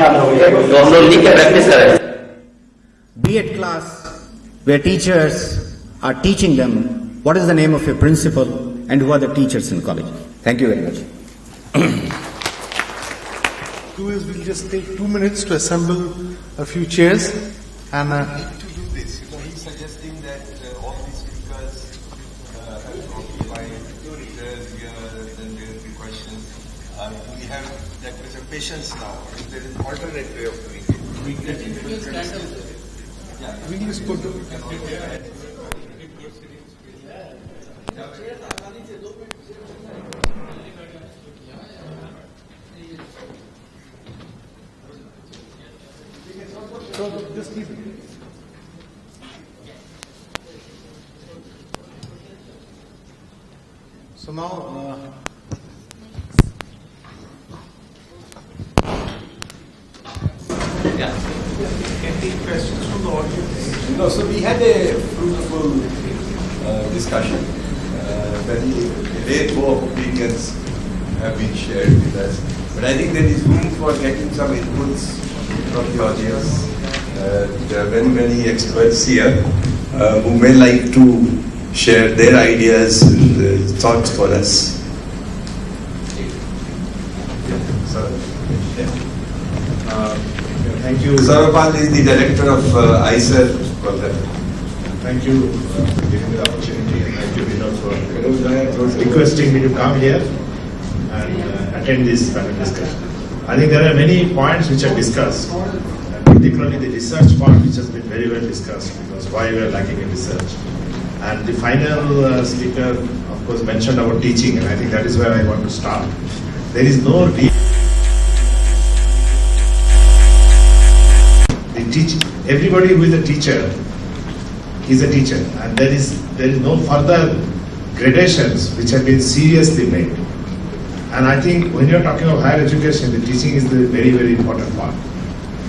तो हम लोग लिख के प्रैक्टिस करें। B.Ed class where teachers are teaching them what is the name of a principal and who are the teachers in college. Thank you very much. We'll just take 2 minutes to assemble a few chairs and to do this. He's suggesting that all these speakers have occupied chairs here, then there will be questions. We have that much of patience now. There is an alternate way of doing it. we just put the so just keep it. So now can take questions from the audience. No, so we had a fruitful discussion. Very more opinions have been shared with us. But I think there is room for getting some inputs from the audience. There are many, many experts here who may like to share their ideas, thoughts for us. Thank you. Sarvapal is the director of IISER Bhopal. Thank you for giving me the opportunity, and thank you, Vinod, for requesting me to come here and attend this panel discussion. I think there are many points which are discussed, and particularly the research part, which has been very well discussed, because why we are lacking in research. And the final speaker, of course, mentioned about teaching, and I think that is where I want to start. There is no everybody who is a teacher is a teacher, and there is no further gradations which have been seriously made. And I think when you are talking of higher education, the teaching is the very, very important part.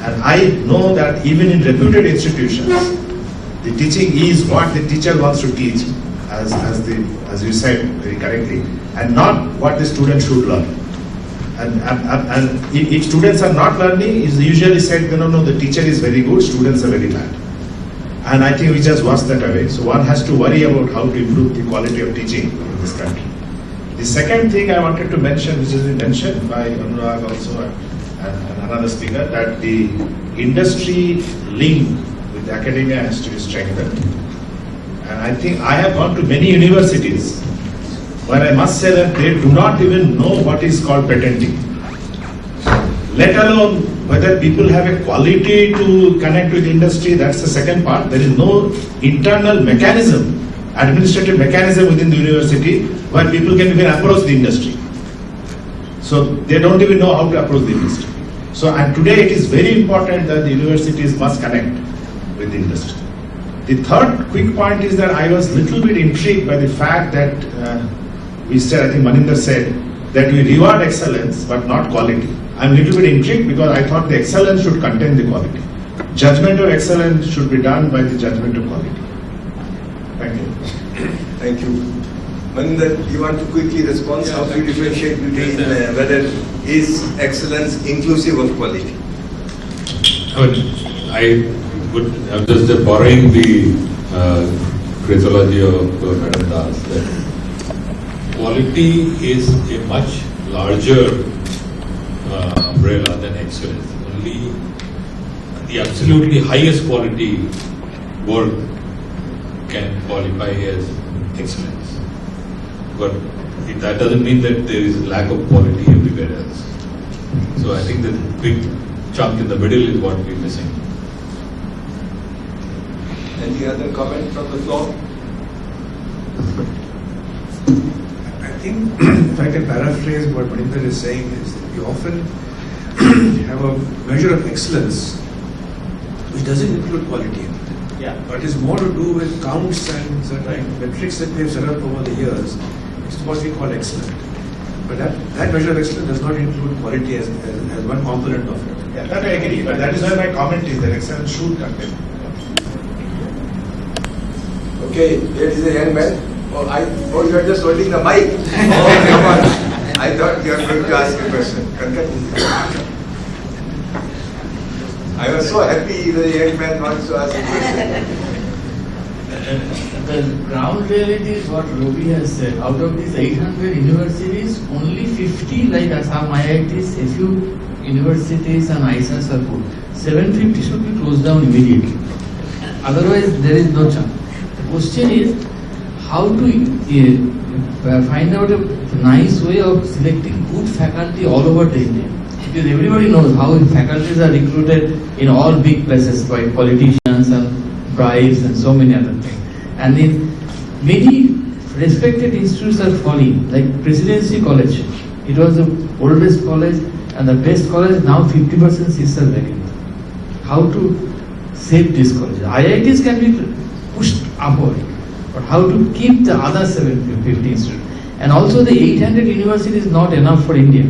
And I know that even in reputed institutions, the teaching is what the teacher wants to teach, as you said very correctly, and not what the student should learn. And if students are not learning, it's usually said, no, the teacher is very good, students are very bad. And I think we just wash that away. So one has to worry about how to improve the quality of teaching in this country. The second thing I wanted to mention, which has been mentioned by Anurag also and another speaker, that the industry link with academia has to be strengthened. And I think I have gone to many universities where I must say that they do not even know what is called patenting. Let alone whether people have a quality to connect with industry, that's the second part. There is no internal mechanism administrative mechanism within the university where people can even approach the industry. So they don't even know how to approach the industry. So, and today it is very important that the universities must connect with the industry. The third quick point is that I was little bit intrigued by the fact that we said, I think Maninder said, that we reward excellence but not quality. I'm a little bit intrigued because I thought the excellence should contain the quality. Judgment of excellence should be done by the judgment of quality. Thank you. Thank you. Maninder, you want to quickly respond? How do you differentiate between whether is excellence inclusive of quality? I'm just borrowing the phraseology of Madam Das, that quality is a much larger umbrella than excellence. Only the absolutely highest quality work can qualify as excellence. But that doesn't mean that there is lack of quality everywhere else. So I think the big chunk in the middle is what we're missing. Any other comment from the floor? I think if I can paraphrase what Maninder is saying is that we often have a measure of excellence which doesn't include quality. Yeah. But it's more to do with counts and certain metrics that we have set up over the years. It's what we call excellent. But that measure of excellence does not include quality as one component of it. Yeah, that I agree. But that is why my comment is that excellence should contain. Okay, there is a young man. Oh, you are just holding the mic. Oh, come on. I thought you were going to ask a question. I was so happy the young man wants to ask a question. The ground reality is what Robi has said. Out of these 800 universities, only 50 like Assam IITs, a few universities and IISERs are good. 750 should be closed down immediately. Otherwise, there is no chance. The question is how to find out a nice way of selecting good faculty all over the India. Because everybody knows how faculties are recruited in all big places by politicians and bribes and so many other things. And in many respected institutes are falling, like Presidency College. It was the oldest college and the best college. Now 50% seats are vacant. How to save this college? IITs can be pushed upward, but how to keep the other 750 institutes? And also the 800 universities is not enough for India.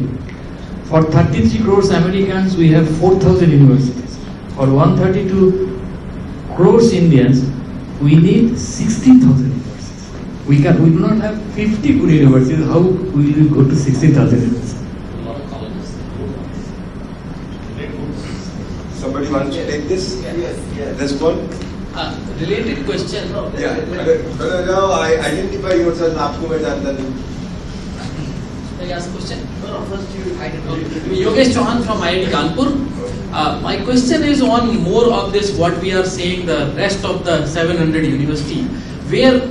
For 33 crores Americans, we have 4,000 universities. For 132 crores Indians, we need 60,000 universities. We do not have 50 good universities. How will we go to 60,000 universities? A lot of colleges. Somebody wants to take this? Yes. Respond? Related question. Yeah. No, identify yourself. आपको मैं जानता नहीं. Can I ask a question? No, first you identify. Yogesh Chauhan from IIT Kanpur. My question is on more of this, what we are saying, the rest of the 700 university, where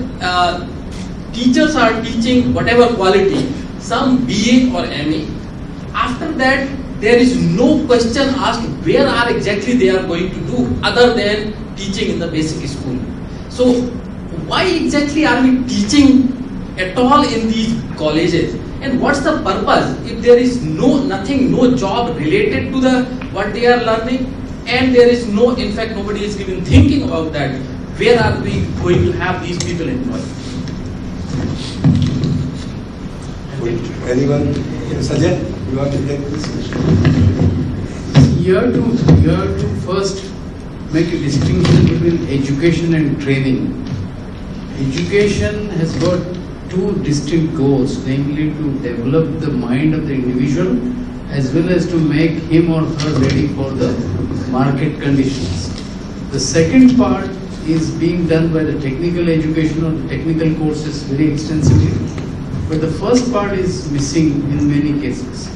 teachers are teaching whatever quality, some BA or MA. After that, there is no question asked where are exactly they are going to do other than teaching in the basic school. So why exactly are we teaching at all in these colleges? And what's the purpose if there is no job related to the what they are learning, and there is no, in fact, nobody is even thinking about that. Where are we going to have these people employed? Anyone? Sajjan, you want to take this question? You have to first make a distinction between education and training. Education has got two distinct goals, namely to develop the mind of the individual as well as to make him or her ready for the market conditions. The second part is being done by the technical education or the technical courses very extensively. But the first part is missing in many cases.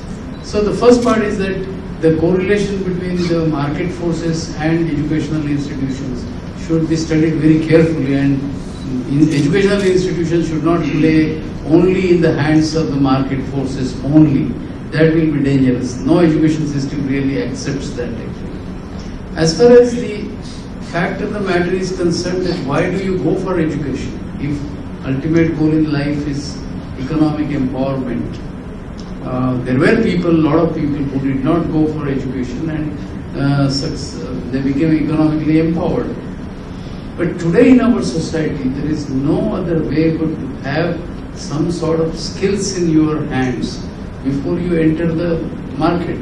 So the first part is that the correlation between the market forces and educational institutions should be studied very carefully, and educational institutions should not play only in the hands of the market forces only. That will be dangerous. No education system really accepts that actually. As far as the fact of the matter is concerned, that why do you go for education? if ultimate goal in life is economic empowerment, there were people, a lot of people who did not go for education and they became economically empowered. But today in our society, there is no other way but to have some sort of skills in your hands before you enter the market.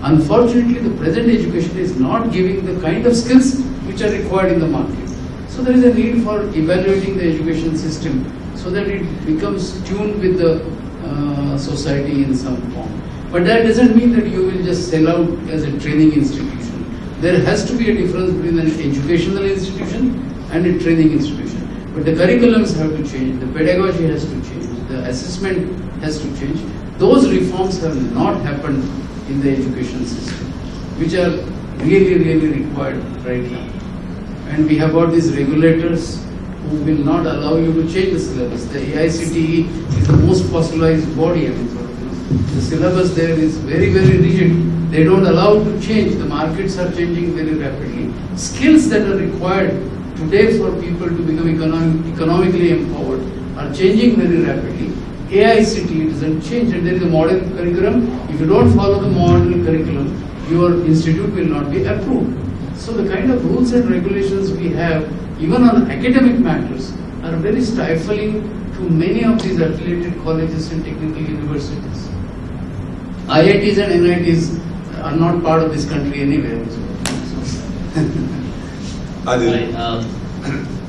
Unfortunately, the present education is not giving the kind of skills which are required in the market. So there is a need for evaluating the education system so that it becomes tuned with the society in some form. But that doesn't mean that you will just sell out as a training institution. There has to be a difference between an educational institution and a training institution. But the curriculums have to change, the pedagogy has to change, the assessment has to change. Those reforms have not happened in the education system, which are really, really required right now. And we have got these regulators who will not allow you to change the syllabus. The IICTE is the most fossilized body. The syllabus there is very, very rigid. They don't allow to change. The markets are changing very rapidly. Skills that are required today for people to become economically empowered are changing very rapidly. IICTE doesn't change, and there is a modern curriculum. If you don't follow the modern curriculum, your institute will not be approved. So the kind of rules and regulations we have, even on academic matters, are very stifling to many of these affiliated colleges and technical universities. IITs and NITs are not part of this country anyway.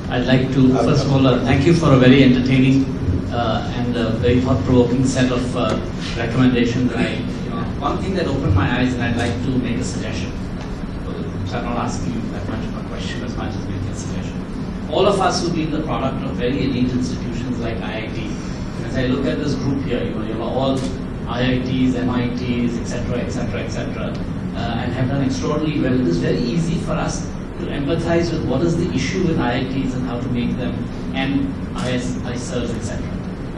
I'd like to, first of all, thank you for a very entertaining and very thought-provoking set of recommendations. One thing that opened my eyes, and I'd like to make a suggestion. So I'm not asking you that much of a question as much as making a suggestion. All of us who've been the product of very elite institutions like IIT, as I look at this group here, you're all IITs, MITs, etc., etc., etc., and have done extraordinarily well. It is very easy for us to empathize with what is the issue with IITs and how to make them, and IISERs, etc.,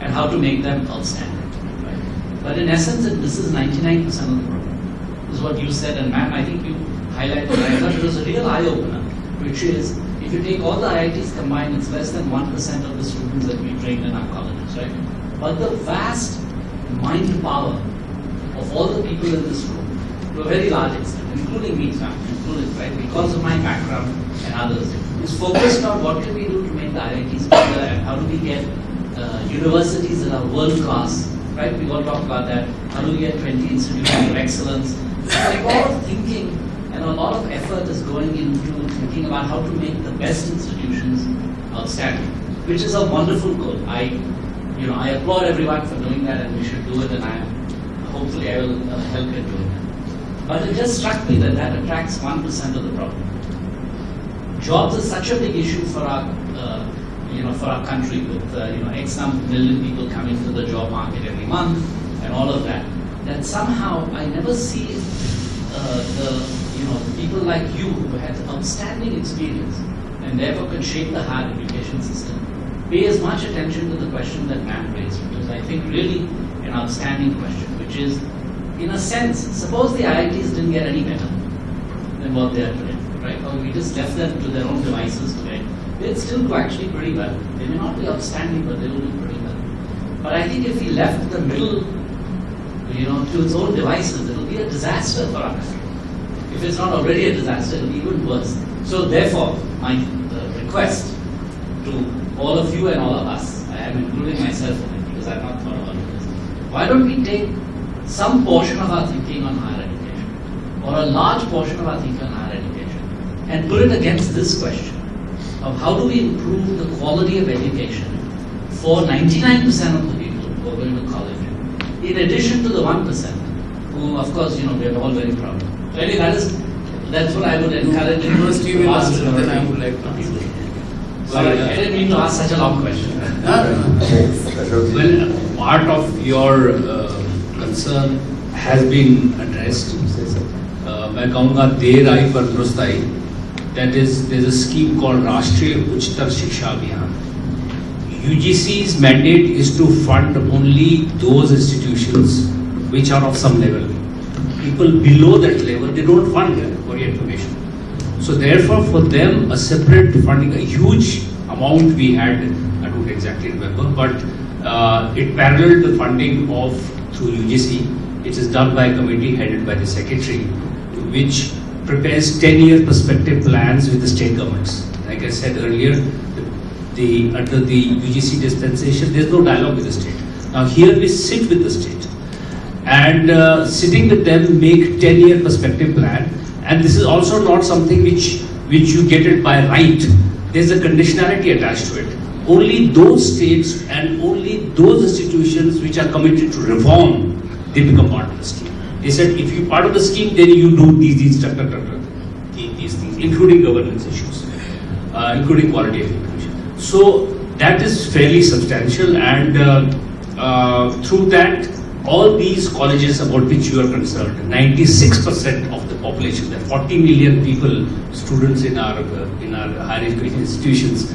and how to make them outstanding. Right? But in essence, this is 99% of the problem. This is what you said, and ma'am, I think you highlighted, I thought it was a real eye-opener, which is, if you take all the IITs combined, it's less than 1% of the students that we train in our colleges, right? But the vast mind power of all the people in this room, to a very large extent, including me, right, because of my background and others, is focused on what can we do to make the IITs better and how do we get universities that are world-class, right? We all talk about that. How do we get 20 institutions of excellence? A lot of thinking and a lot of effort is going into thinking about how to make the best institutions outstanding, which is a wonderful goal. I applaud everyone for doing that, and we should do it, and hopefully I will help in doing that. But it just struck me that that attracts 1% of the problem. Jobs is such a big issue for our, for our country, with X million people coming to the job market every month and all of that. That somehow I never see the people like you who had outstanding experience and therefore could shape the higher education system pay as much attention to the question that ma'am raised, which is, I think, really an outstanding question, which is, in a sense, suppose the IITs didn't get any better than what they are today, right? Or we just left them to their own devices today. They'd still do actually pretty well. They may not be outstanding, but they will do pretty well. But I think if we left the middle, to its own devices, it will be a disaster for our country. If it's not already a disaster, it will be even worse. So therefore, my request to all of you and all of us, I am including myself in it because I have not thought about this. Why don't we take some portion of our thinking on higher education, or a large portion of our thinking on higher education, and put it against this question of how do we improve the quality of education for 99% of the people who are going to college, in addition to the 1% who, of course, we are all very proud of. So anyway, that's what I would encourage. University will answer, then I would like to answer. Sorry, I didn't mean to ask such a long question. Well, part of your concern has been addressed. मैं कहूँगा देर आई पर दुरुस्त आई. That is, there's a scheme called राष्ट्रीय उच्चतर शिक्षा अभियान. UGC's mandate is to fund only those institutions which are of some level. People below that level, they don't fund them, for your information. So therefore, for them, a separate funding, a huge amount we had, I don't exactly remember, but it paralleled the funding of through UGC. It is done by a committee headed by the secretary, which prepares 10-year perspective plans with the state governments. Like I said earlier, under the UGC dispensation, there is no dialogue with the state. Now here we sit with the state, and sitting with them make 10-year perspective plan. And this is also not something which you get it by right. There's a conditionality attached to it. Only those states and only those institutions which are committed to reform, they become part of the scheme. They said if you're part of the scheme, then you do these things, including governance issues, including quality of education. So that is fairly substantial, and through that, all these colleges about which you are concerned, 96% of the population, there are 40 million people, students in our higher education institutions,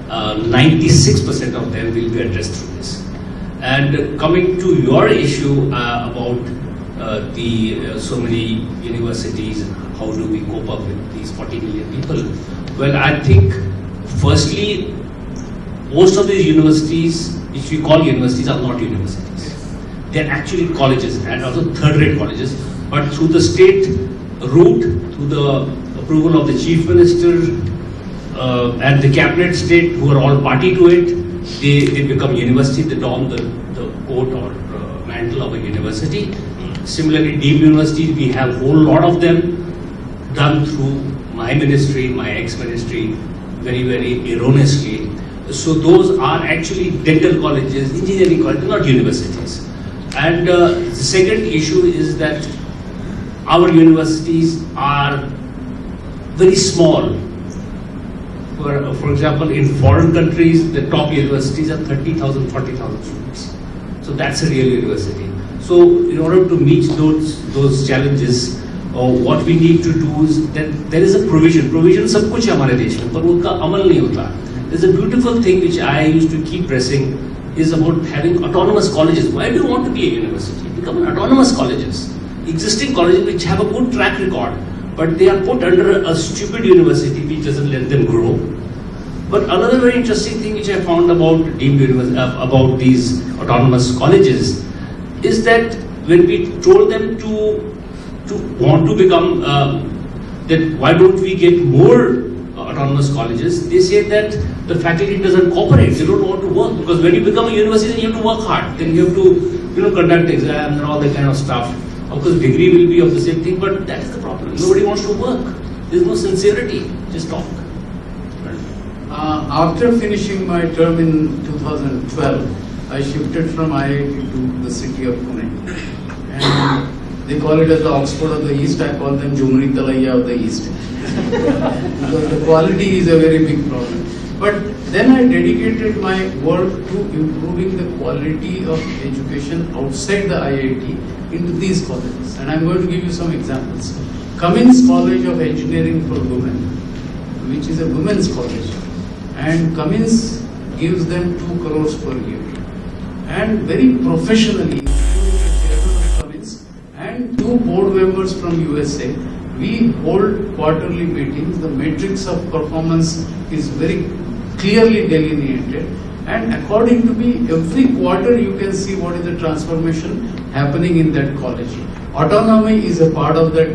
96% of them will be addressed through this. And coming to your issue about so many universities, how do we cope up with these 40 million people? Well, I think firstly, most of these universities, which we call universities, are not universities. They are actually colleges, and also third-rate colleges. But through the state route, through the approval of the chief minister and the cabinet state, who are all party to it, they become university. They don the coat or mantle of a university. Similarly, deemed universities, we have a whole lot of them done through my ministry, my ex-ministry, very, very erroneously. So those are actually dental colleges, engineering colleges, not universities. And the second issue is that our universities are very small. For example, in foreign countries, the top universities are 30,000, 40,000 students. So that's a real university. So in order to meet those challenges, what we need to do is that there is a provision. Provision सब कुछ है हमारे देश में, पर उनका अमल नहीं होता. There's a beautiful thing which I used to keep pressing is about having autonomous colleges. Why do you want to be a university? Become an autonomous colleges. Existing colleges which have a good track record, but they are put under a stupid university which doesn't let them grow. But another very interesting thing which I found about about these autonomous colleges is that when we told them to want to become, that why don't we get more autonomous colleges, they say that the faculty doesn't cooperate, they don't want to work, because when you become a university, then you have to work hard, then you have to conduct exams and all that kind of stuff. Of course, degree will be of the same thing, but that is the problem. Nobody wants to work. There is no sincerity, just talk. After finishing my term in 2012, I shifted from IIT to the city of Pune. And they call it as the Oxford of the East, I call them Jumri Talaiya of the East. Because the quality is a very big problem. But then I dedicated my work to improving the quality of education outside the IIT into these colleges. And I'm going to give you some examples. Cummins College of Engineering for Women, which is a women's college. And Cummins gives them 2 crores per year. And very professionally, Cummins and 2 board members from USA, we hold quarterly meetings. The matrix of performance is very clearly delineated, and according to me, every quarter you can see what is the transformation happening in that college. Autonomy is a part of that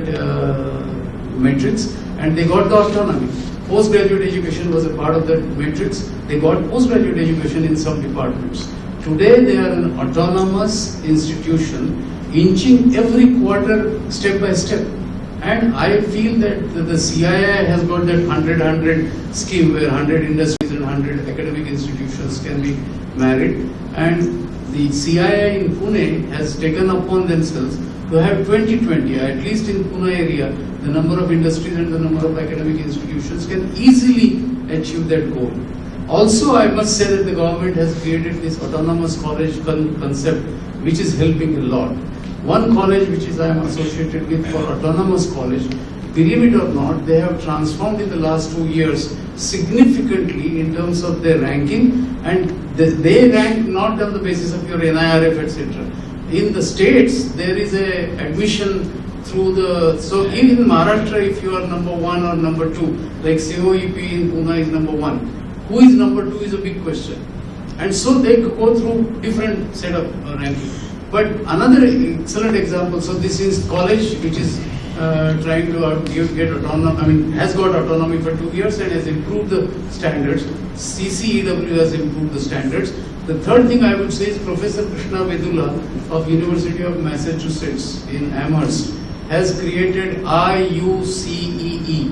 matrix, and they got the autonomy. Postgraduate education was a part of that matrix. They got postgraduate education in some departments. Today they are an autonomous institution, inching every quarter step by step. And I feel that the CII has got that 100-100 scheme where 100 industries and 100 academic institutions can be married. And the CII in Pune has taken upon themselves to have 2020, at least in Pune area, the number of industries and the number of academic institutions can easily achieve that goal. Also, I must say that the government has created this autonomous college concept, which is helping a lot. One college which I am associated with for autonomous college, believe it or not, they have transformed in the last 2 years significantly in terms of their ranking, and they rank not on the basis of your NIRF, etc. In the states, there is a admission through the, so in Maharashtra, if you are number 1 or number 2, like COEP in Pune is number 1, who is number 2 is a big question. And so they go through different set of ranking. But another excellent example, so this is college which is trying to get autonomy, has got autonomy for 2 years and has improved the standards. CCEW has improved the standards. The third thing I would say is Professor Krishna Vedula of University of Massachusetts in Amherst has created IUCEE,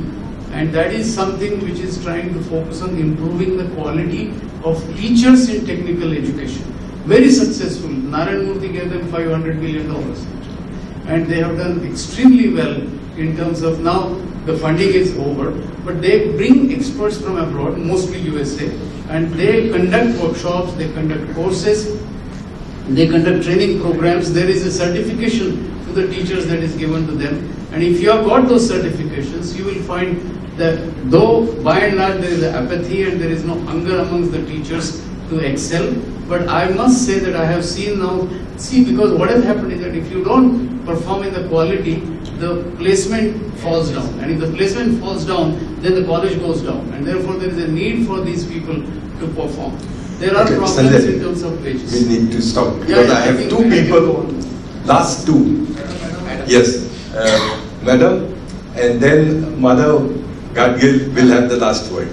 and that is something which is trying to focus on improving the quality of teachers in technical education. Very successful. Narayan Murthy gave them $500 million. And they have done extremely well in terms of now the funding is over, but they bring experts from abroad, mostly USA, and they conduct workshops, they conduct courses, they conduct training programs. There is a certification to the teachers that is given to them. And if you have got those certifications, you will find that though by and large there is apathy and there is no hunger amongst the teachers to excel, but I must say that I have seen now, because what has happened is that if you don't perform in the quality, the placement falls down. And if the placement falls down, then the college goes down. And therefore there is a need for these people to perform. There are problems Sanjay, in terms of wages. We need to stop because I have 2 people, last 2. Yes, Madam, and then Mother Gadgil will have the last word.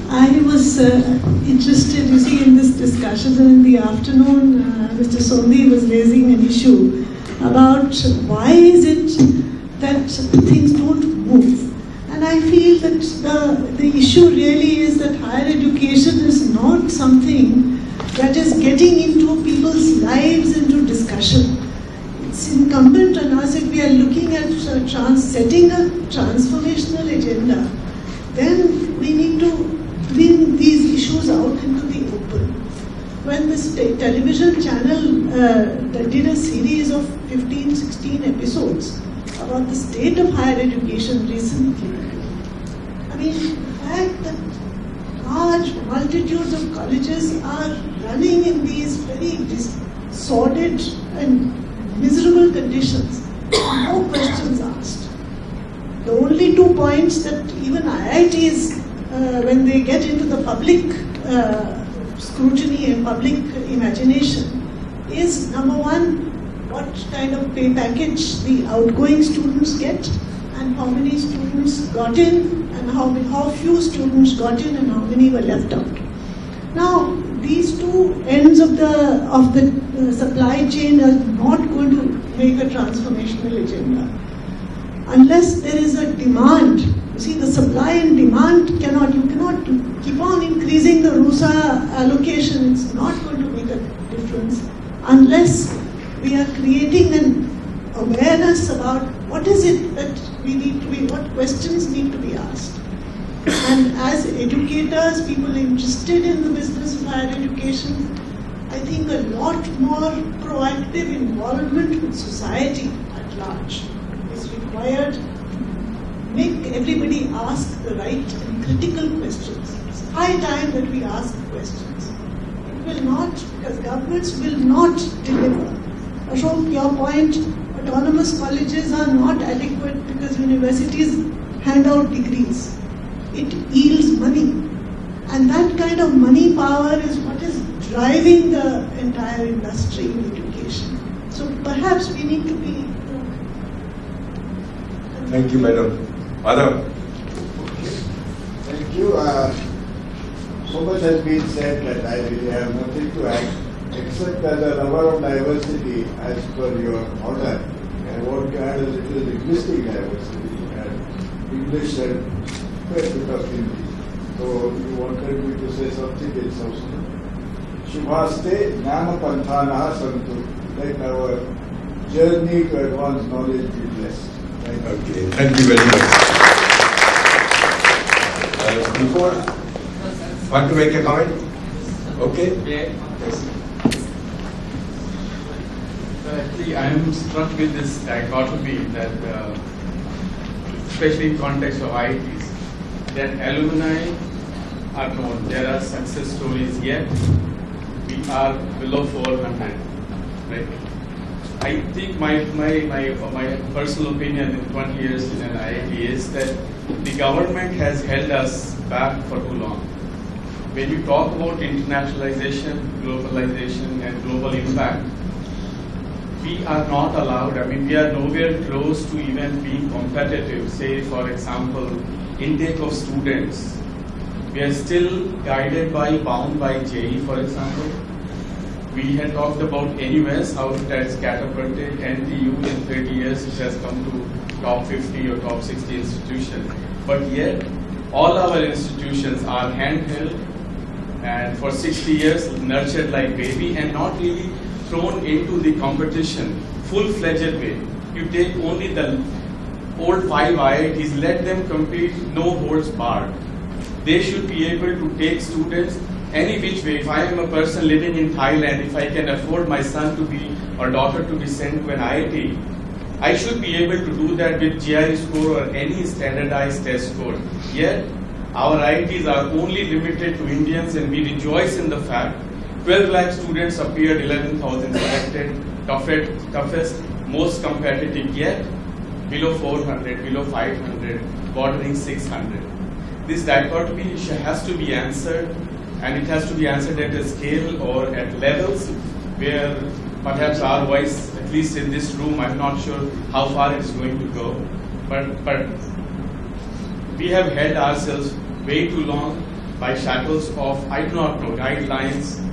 I was interested, you see, in this discussion, and in the afternoon, Mr. Sondhi was raising an issue about why is it that things don't move. And I feel that the issue really is that higher education is not something that is getting into people's lives, into discussion. It's incumbent on us, if we are looking at setting a transformational agenda, then we need to bring these issues out into the open. When this television channel did a series of 15, 16 episodes about the state of higher education recently, I mean, the fact that large multitudes of colleges are running in these very sordid and miserable conditions, no questions asked. The only 2 points that even IITs, when they get into the public scrutiny and public imagination, is number 1, what kind of pay package the outgoing students get, and how many students got in, and how few students got in, and how many were left out. Now, these 2 ends of the supply chain are not going to make a transformational agenda unless there is a demand. You see, the supply and demand you cannot keep on increasing the RUSA allocation. It's not going to make a difference unless we are creating an awareness about what is it that we need to be, what questions need to be asked. And as educators, people interested in the business of higher education, I think a lot more proactive involvement with society at large is required. Make everybody ask the right and critical questions. It's high time that we ask questions. It will not, because governments will not deliver. Ashok, your point, autonomous colleges are not adequate because universities hand out degrees. It yields money. And that kind of money power is what is driving the entire industry in education. So perhaps we need to be... Thank you, Madam. Madam. Thank you. So much has been said that I really have nothing to add, except as a lover of diversity, as per your order, I want to add a little linguistic diversity, and English and quite a bit of Hindi. So you wanted me to say something in Sanskrit. Shubhaste Jnana Panthanaha Santu. Let our journey to advance knowledge be blessed. Okay, thank you very much. Before, want to make a comment? Okay? Yes. Actually, I am struck with this dichotomy that, especially in context of IITs, that alumni are known. There are success stories, yet we are below 400, right? I think my personal opinion in 20 years in an IIT is that the government has held us back for too long. When you talk about internationalization, globalization, and global impact, we are not allowed, we are nowhere close to even being competitive. Say, for example, intake of students. We are still bound by JEE, for example. We had talked about NUS, how it has catapulted NTU in 30 years, it has come to top 50 or top 60 institutions. But yet, all our institutions are handheld and for 60 years nurtured like baby and not really thrown into the competition full-fledged way. You take only the old 5 IITs, let them compete, no holds barred. They should be able to take students any which way. If I am a person living in Thailand, if I can afford my son to be or daughter to be sent to an IIT, I should be able to do that with GI score or any standardized test score. Yet, our IITs are only limited to Indians, and we rejoice in the fact 12 lakh students appeared, 11,000 selected, toughest, most competitive, yet below 400, below 500, bordering 600. This dichotomy has to be answered, and it has to be answered at a scale or at levels where perhaps our voice, at least in this room, I'm not sure how far it's going to go, but we have held ourselves way too long by shackles of, I do not know, guidelines,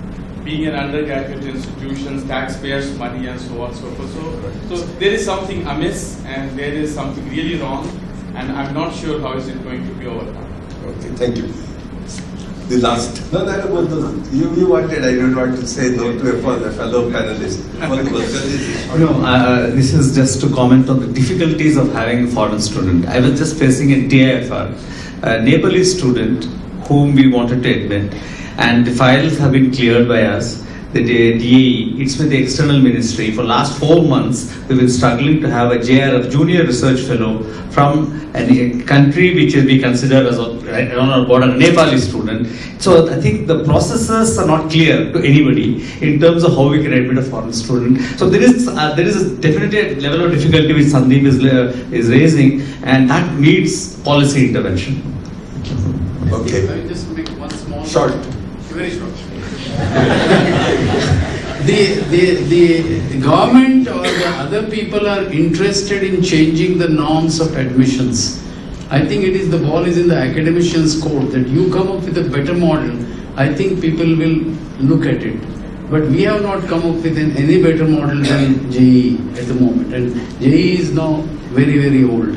being an undergraduate institution, taxpayers' money, and so on and so forth. So there is something amiss, and there is something really wrong, and I'm not sure how is it going to be overcome. Okay, thank you. The last. No, you wanted, I don't want to say no to a fellow panelist. No, this is just to comment on the difficulties of having a foreign student. I was just facing a TIFR, a Nepalese student whom we wanted to admit, and the files have been cleared by us. The DAE, it's with the external ministry. For last 4 months, we've been struggling to have a JRF, Junior Research Fellow, from a country which we consider as on our border, a Nepali student. So I think the processes are not clear to anybody in terms of how we can admit a foreign student. So there is definitely a level of difficulty which Sandeep is raising, and that needs policy intervention. Okay. Let me just make one small. Short. Very short. The government or the other people are interested in changing the norms of admissions. I think the ball is in the academicians' court that you come up with a better model. I think people will look at it. But we have not come up with any better model than JEE at the moment. And JEE is now very, very old.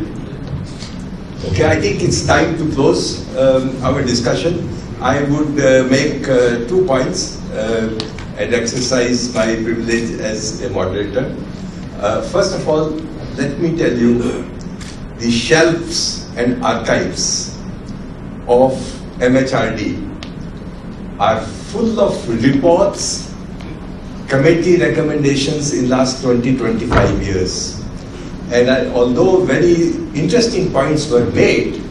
Okay, I think it's time to close our discussion. I would make 2 points and exercise my privilege as a moderator. First of all, let me tell you, the shelves and archives of MHRD are full of reports, committee recommendations in last 20-25 years. And although very interesting points were made,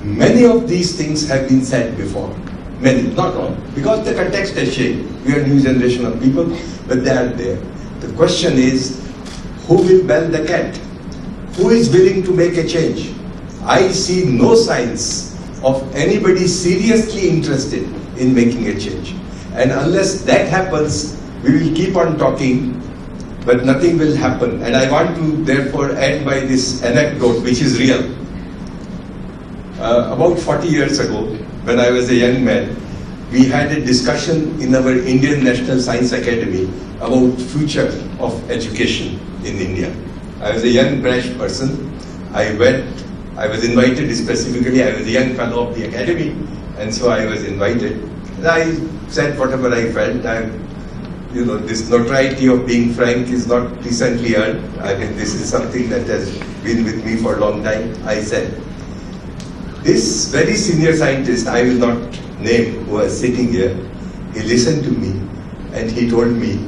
many of these things have been said before. Many, not all, because the context has changed. We are a new generation of people, but they are there. The question is, who will bell the cat? Who is willing to make a change? I see no signs of anybody seriously interested in making a change. And unless that happens, we will keep on talking, but nothing will happen. And I want to therefore end by this anecdote, which is real. About 40 years ago, when I was a young man, we had a discussion in our Indian National Science Academy about future of education in India. I was a young, brash person. I was invited specifically, I was a young fellow of the academy, and so I was invited. And I said whatever I felt. This notoriety of being frank is not recently earned. I mean, this is something that has been with me for a long time. I said, this very senior scientist, I will not name, who was sitting here, he listened to me and he told me,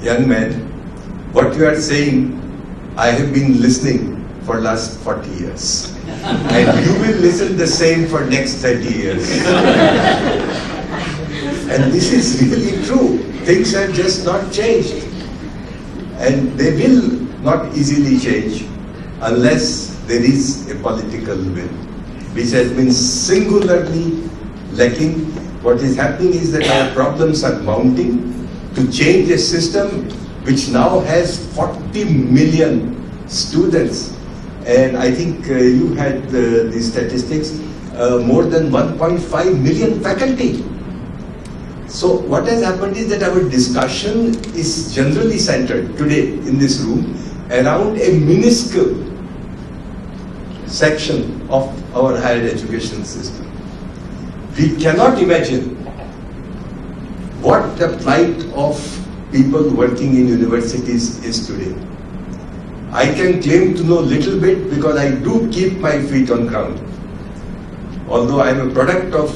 young man, what you are saying, I have been listening for last 40 years. And you will listen the same for next 30 years. And this is really true. things have just not changed. And they will not easily change unless there is a political will, which has been singularly lacking. What is happening is that our problems are mounting. To change a system which now has 40 million students, and I think you had the statistics, more than 1.5 million faculty. So what has happened is that our discussion is generally centered today in this room around a minuscule section of our higher education system. We cannot imagine what the plight of people working in universities is today. I can claim to know little bit because I do keep my feet on ground. Although I am a product of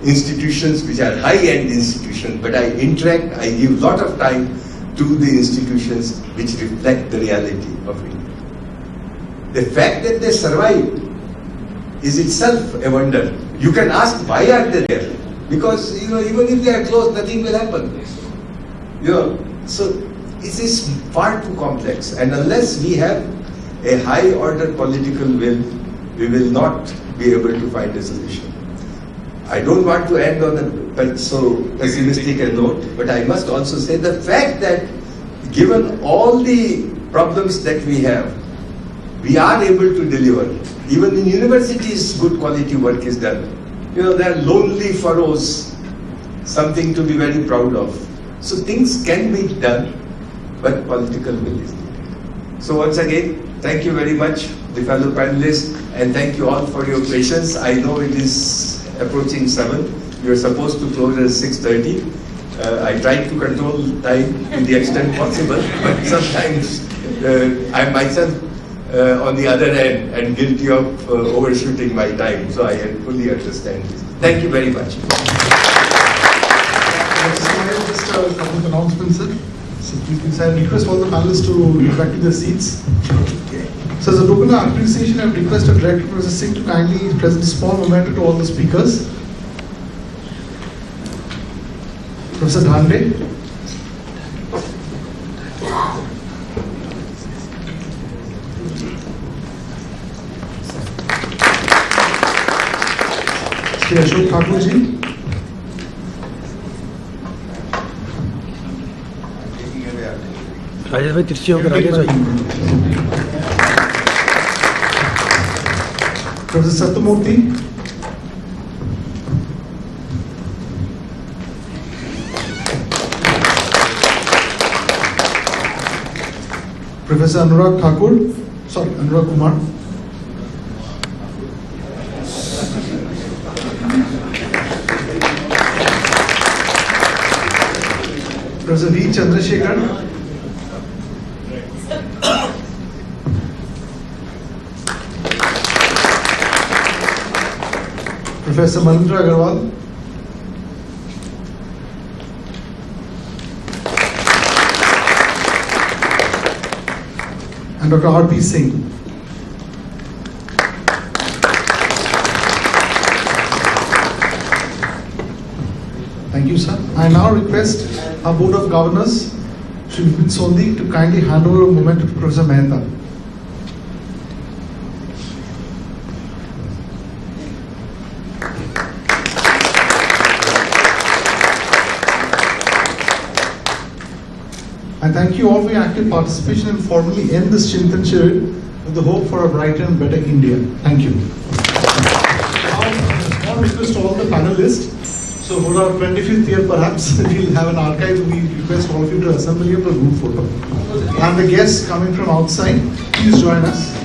institutions which are high-end institutions, but I interact, I give lot of time to the institutions which reflect the reality of India. The fact that they survive is itself a wonder. You can ask why are they there? Because even if they are closed, nothing will happen. So it is far too complex, and unless we have a high order political will, we will not be able to find a solution. I don't want to end on a so pessimistic a note, but I must also say the fact that given all the problems that we have, we are able to deliver. Even in universities, good quality work is done. They are lonely furrows, something to be very proud of. So things can be done, but political will is needed. So once again, thank you very much, the fellow panelists, and thank you all for your patience. I know it is approaching 7. We are supposed to close at 6:30. I tried to control time to the extent possible, but sometimes I myself on the other end and guilty of overshooting my time. So I fully understand this. Thank you very much. Just a couple of announcements, sir. So please, I request all the panelists to get back to their seats. So as a token of appreciation, I have requested Director Professor Singh to kindly present a small memento to all the speakers. Professor Dhande. Shri Ashok Thakur ji. Rajesh भाई तिरछी होकर आगे जाइए। Professor Satyamurthy. Professor Anurag Thakur, Anurag Kumar. Professor V. Chandrasekhar. Professor Malindra Agarwal. And Dr. R.P. Singh. Thank you, sir. I now request our Board of Governors, Shri Vipin Sondhi, to kindly hand over a moment to Professor Mehta. I thank you all for your active participation and formally end this Chintan Shivir with the hope for a brighter and better India. Thank you. Now, a small request to all the panelists. So for our 25th year perhaps, we'll have an archive. We request all of you to assemble here for a group photo. And the guests coming from outside, please join us.